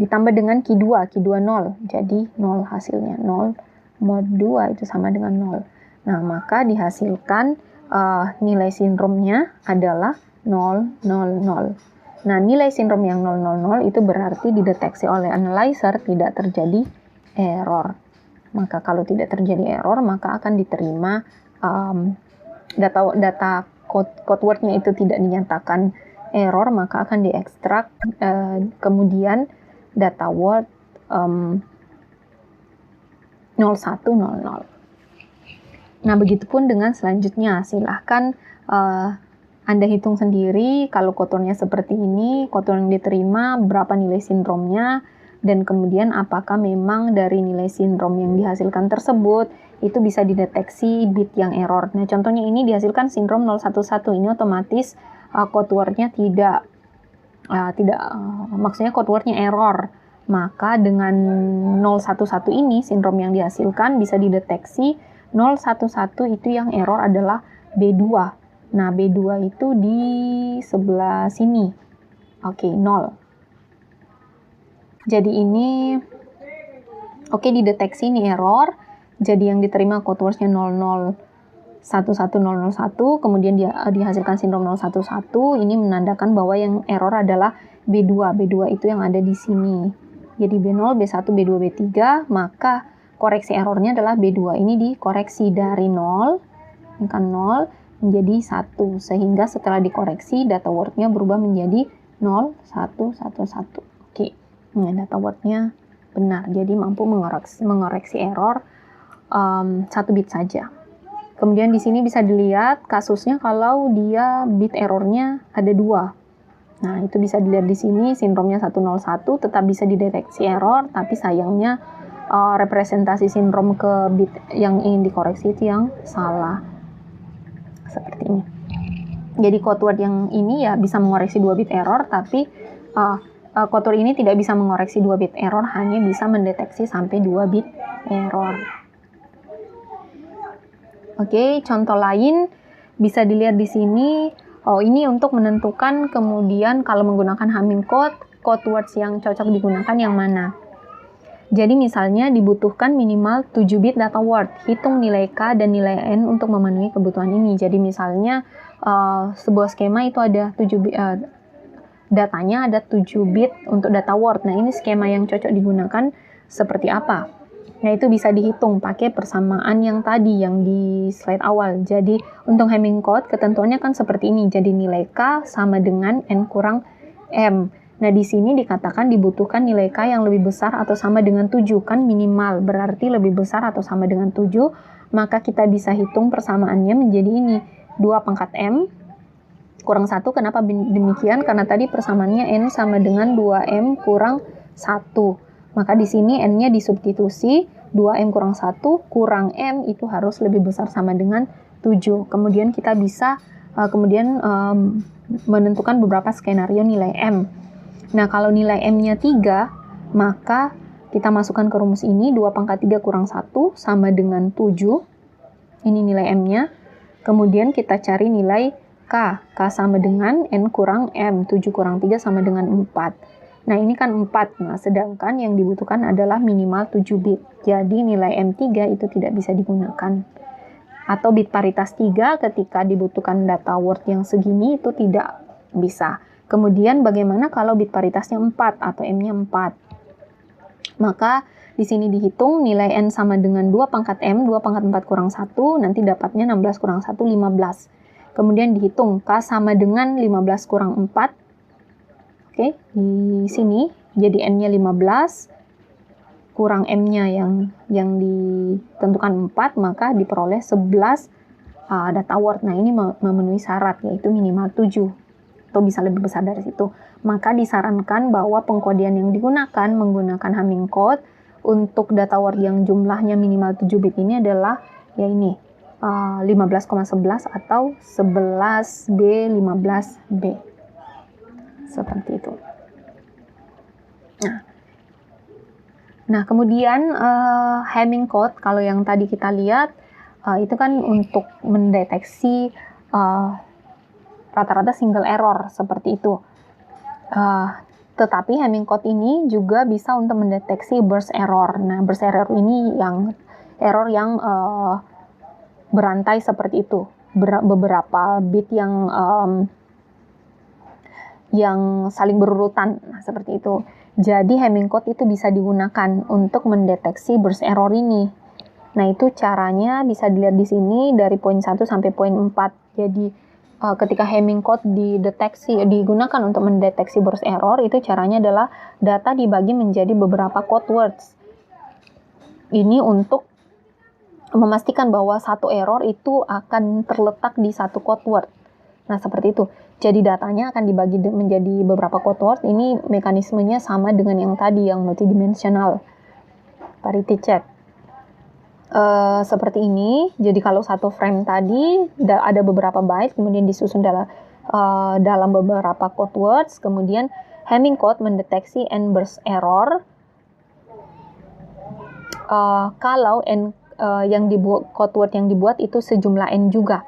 ditambah dengan Q2 0, jadi 0 hasilnya, 0 mod 2 itu sama dengan 0. Nah, maka dihasilkan nilai sindromnya adalah 0 0 0. Nah, nilai sindrom yang 0 0 0 itu berarti dideteksi oleh analyzer tidak terjadi error. Maka kalau tidak terjadi error, maka akan diterima data code word-nya itu tidak dinyatakan error, maka akan diekstrak kemudian data word 0100. Nah, begitupun dengan selanjutnya. Silahkan Anda hitung sendiri kalau code word-nya seperti ini, code word yang diterima, berapa nilai sindromnya, dan kemudian apakah memang dari nilai sindrom yang dihasilkan tersebut itu bisa dideteksi bit yang error. Nah, contohnya ini dihasilkan sindrom 011, ini otomatis code word-nya maksudnya code word-nya error. Maka dengan 011 ini sindrom yang dihasilkan bisa dideteksi 011 itu yang error adalah B2. Nah, B2 itu di sebelah sini. Oke, 0. Jadi ini dideteksi ini error. Jadi yang diterima code words-nya 0011001, kemudian dihasilkan sindrom 011. Ini menandakan bahwa yang error adalah B2. B2 itu yang ada di sini. Jadi B0, B1, B2, B3, maka koreksi errornya adalah B2. Ini dikoreksi dari 0, angka 0 menjadi 1, sehingga setelah dikoreksi data word-nya berubah menjadi 0111. Oke. Nah, data word-nya benar, jadi mampu mengoreksi error 1 bit saja. Kemudian di sini bisa dilihat kasusnya kalau dia bit errornya ada 2. Nah, itu bisa dilihat di sini sindromnya 101 tetap bisa dideteksi error, tapi sayangnya representasi sindrom ke bit yang ingin dikoreksi itu yang salah. Seperti ini. Jadi code word yang ini ya bisa mengoreksi 2 bit error, tapi code word ini tidak bisa mengoreksi 2 bit error, hanya bisa mendeteksi sampai 2 bit error. Oke, contoh lain bisa dilihat di sini. Ini untuk menentukan kemudian kalau menggunakan Hamming code words yang cocok digunakan yang mana. Jadi misalnya dibutuhkan minimal 7 bit data word. Hitung nilai K dan nilai N untuk memenuhi kebutuhan ini. Jadi misalnya sebuah skema itu ada 7 bit, datanya ada 7 bit untuk data word. Nah, ini skema yang cocok digunakan seperti apa? Nah, itu bisa dihitung pakai persamaan yang tadi, yang di slide awal. Jadi, untuk Hamming code, ketentuannya kan seperti ini. Jadi, nilai K sama dengan N kurang M. Nah, di sini dikatakan dibutuhkan nilai K yang lebih besar atau sama dengan 7. Kan minimal, berarti lebih besar atau sama dengan 7. Maka kita bisa hitung persamaannya menjadi ini. 2 pangkat M kurang 1. Kenapa demikian? Karena tadi persamaannya N sama dengan 2M kurang 1. Maka di sini N-nya disubstitusi, 2M kurang 1 kurang M itu harus lebih besar sama dengan 7. Kemudian kita bisa menentukan beberapa skenario nilai M. Nah, kalau nilai M-nya 3, maka kita masukkan ke rumus ini, 2 pangkat 3 kurang 1 sama dengan 7. Ini nilai M-nya. Kemudian kita cari nilai K. K sama dengan N kurang M. 7 kurang 3 sama dengan 4. Nah, ini kan 4. Nah, sedangkan yang dibutuhkan adalah minimal 7 bit. Jadi, nilai M3 itu tidak bisa digunakan. Atau bit paritas 3 ketika dibutuhkan data word yang segini itu tidak bisa. Kemudian, bagaimana kalau bit paritasnya 4 atau M-nya 4? Maka, di sini dihitung nilai N sama dengan 2 pangkat M, 2 pangkat 4 kurang 1, nanti dapatnya 16 kurang 1, 15. Kemudian dihitung K sama dengan 15 kurang 4. Oke, di sini jadi N-nya 15 kurang M-nya yang ditentukan 4, maka diperoleh 11 data word. Nah, ini memenuhi syarat, yaitu minimal 7, atau bisa lebih besar dari situ. Maka disarankan bahwa pengkodean yang digunakan menggunakan Hamming code untuk data word yang jumlahnya minimal 7 bit ini adalah ya ini 15,11 atau 11B15B. Seperti itu. Nah, kemudian Hamming code, kalau yang tadi kita lihat, itu kan untuk mendeteksi rata-rata single error, seperti itu. Tetapi Hamming code ini juga bisa untuk mendeteksi burst error. Nah, burst error ini error yang berantai seperti itu. Beberapa bit yang saling berurutan, nah, seperti itu. Jadi Hamming code itu bisa digunakan untuk mendeteksi burst error ini. Nah, itu caranya bisa dilihat di sini dari poin 1 sampai poin 4. Jadi ketika Hamming code digunakan untuk mendeteksi burst error, itu caranya adalah data dibagi menjadi beberapa code words. Ini untuk memastikan bahwa satu error itu akan terletak di satu code word. Nah, seperti itu. Jadi datanya akan dibagi menjadi beberapa code word. Ini mekanismenya sama dengan yang tadi, yang multidimensional parity check. Seperti ini. Jadi kalau satu frame tadi ada beberapa byte, kemudian disusun dalam beberapa code words, kemudian Hamming code mendeteksi N burst error kalau N code word yang dibuat itu sejumlah N juga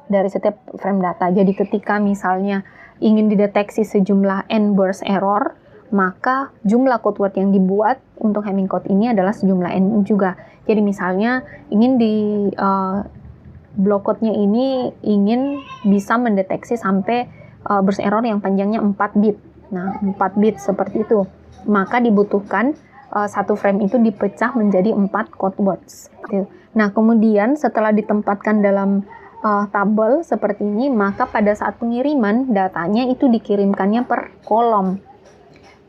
dari setiap frame data. Jadi ketika misalnya ingin dideteksi sejumlah N burst error, maka jumlah code word yang dibuat untuk Hamming code ini adalah sejumlah N juga. Jadi misalnya ingin block code-nya ini ingin bisa mendeteksi sampai burst error yang panjangnya 4 bit. Nah, 4 bit seperti itu. Maka dibutuhkan satu frame itu dipecah menjadi 4 code words. Nah, kemudian setelah ditempatkan dalam tabel seperti ini, maka pada saat pengiriman datanya itu dikirimkannya per kolom.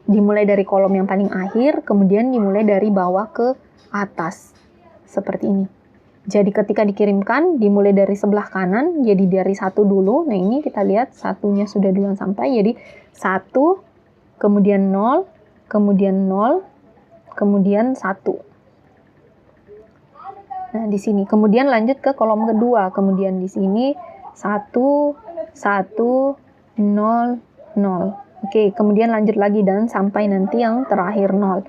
Dimulai dari kolom yang paling akhir, kemudian dimulai dari bawah ke atas. Seperti ini. Jadi ketika dikirimkan, dimulai dari sebelah kanan, jadi dari 1 dulu. Nah, ini kita lihat satunya sudah duluan sampai, jadi 1, kemudian 0, kemudian 0, kemudian 1. Nah, di sini. Kemudian lanjut ke kolom kedua. Kemudian di sini 1, 1, 0, 0. Oke, kemudian lanjut lagi dan sampai nanti yang terakhir 0.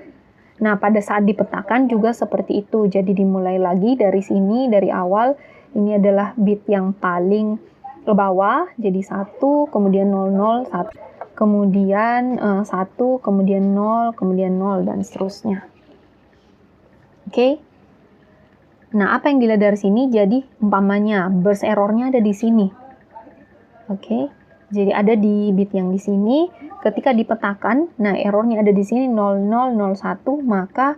Nah, pada saat dipetakan juga seperti itu. Jadi dimulai lagi dari sini, dari awal. Ini adalah bit yang paling ke bawah. Jadi 1, kemudian 0, 0, 1. Kemudian 1, kemudian 0, kemudian 0, dan seterusnya. Oke. Nah, apa yang dilihat dari sini? Jadi, umpamanya burst error-nya ada di sini. Oke. Jadi, ada di bit yang di sini. Ketika dipetakan, nah errornya ada di sini 0001, maka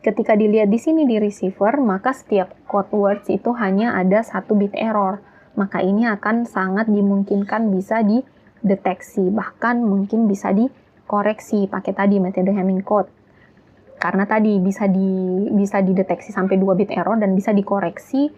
ketika dilihat di sini di receiver, maka setiap code words itu hanya ada 1 bit error. Maka ini akan sangat dimungkinkan bisa dideteksi, bahkan mungkin bisa dikoreksi pakai tadi metode Hamming code. Karena tadi bisa dideteksi sampai 2 bit error dan bisa dikoreksi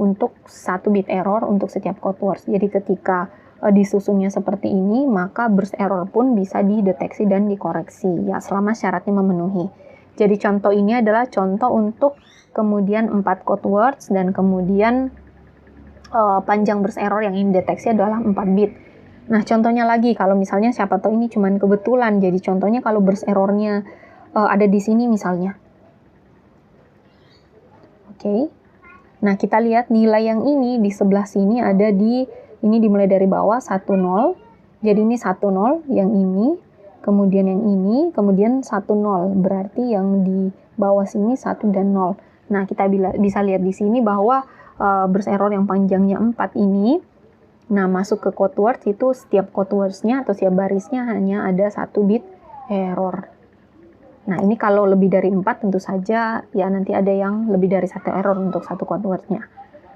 untuk 1 bit error untuk setiap code words. Jadi ketika disusunnya seperti ini, maka burst error pun bisa dideteksi dan dikoreksi ya selama syaratnya memenuhi. Jadi contoh ini adalah contoh untuk kemudian 4 code words dan kemudian panjang burst error yang ingin dideteksi adalah 4 bit. Nah, contohnya lagi kalau misalnya siapa tahu ini cuman kebetulan. Jadi contohnya kalau burst errornya ada di sini misalnya. Oke. Nah, kita lihat nilai yang ini di sebelah sini ada ini dimulai dari bawah 10. Jadi ini 10 yang ini. kemudian yang ini, kemudian 1, 0. Berarti yang di bawah sini 1 dan 0. Nah, kita bisa lihat di sini bahwa burst error yang panjangnya 4 ini, nah masuk ke code words itu setiap code words-nya atau setiap barisnya hanya ada 1 bit error. Nah, ini kalau lebih dari 4 tentu saja ya nanti ada yang lebih dari 1 error untuk satu code word-nya.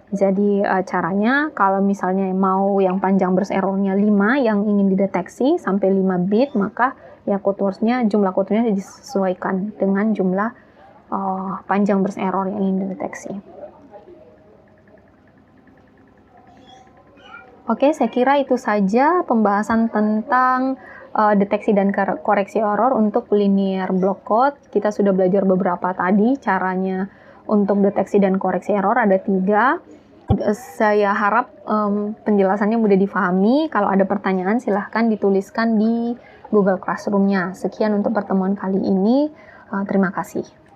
Jadi caranya kalau misalnya mau yang panjang burst error-nya 5 yang ingin dideteksi sampai 5 bit, maka ya code words-nya, jumlah code words-nya disesuaikan dengan jumlah panjang burst error yang ingin dideteksi. Oke, saya kira itu saja pembahasan tentang deteksi dan koreksi error untuk linear block code. Kita sudah belajar beberapa tadi, caranya untuk deteksi dan koreksi error ada 3. Saya harap penjelasannya mudah difahami. Kalau ada pertanyaan silahkan dituliskan di Google Classroom-nya. Sekian untuk pertemuan kali ini. Terima kasih.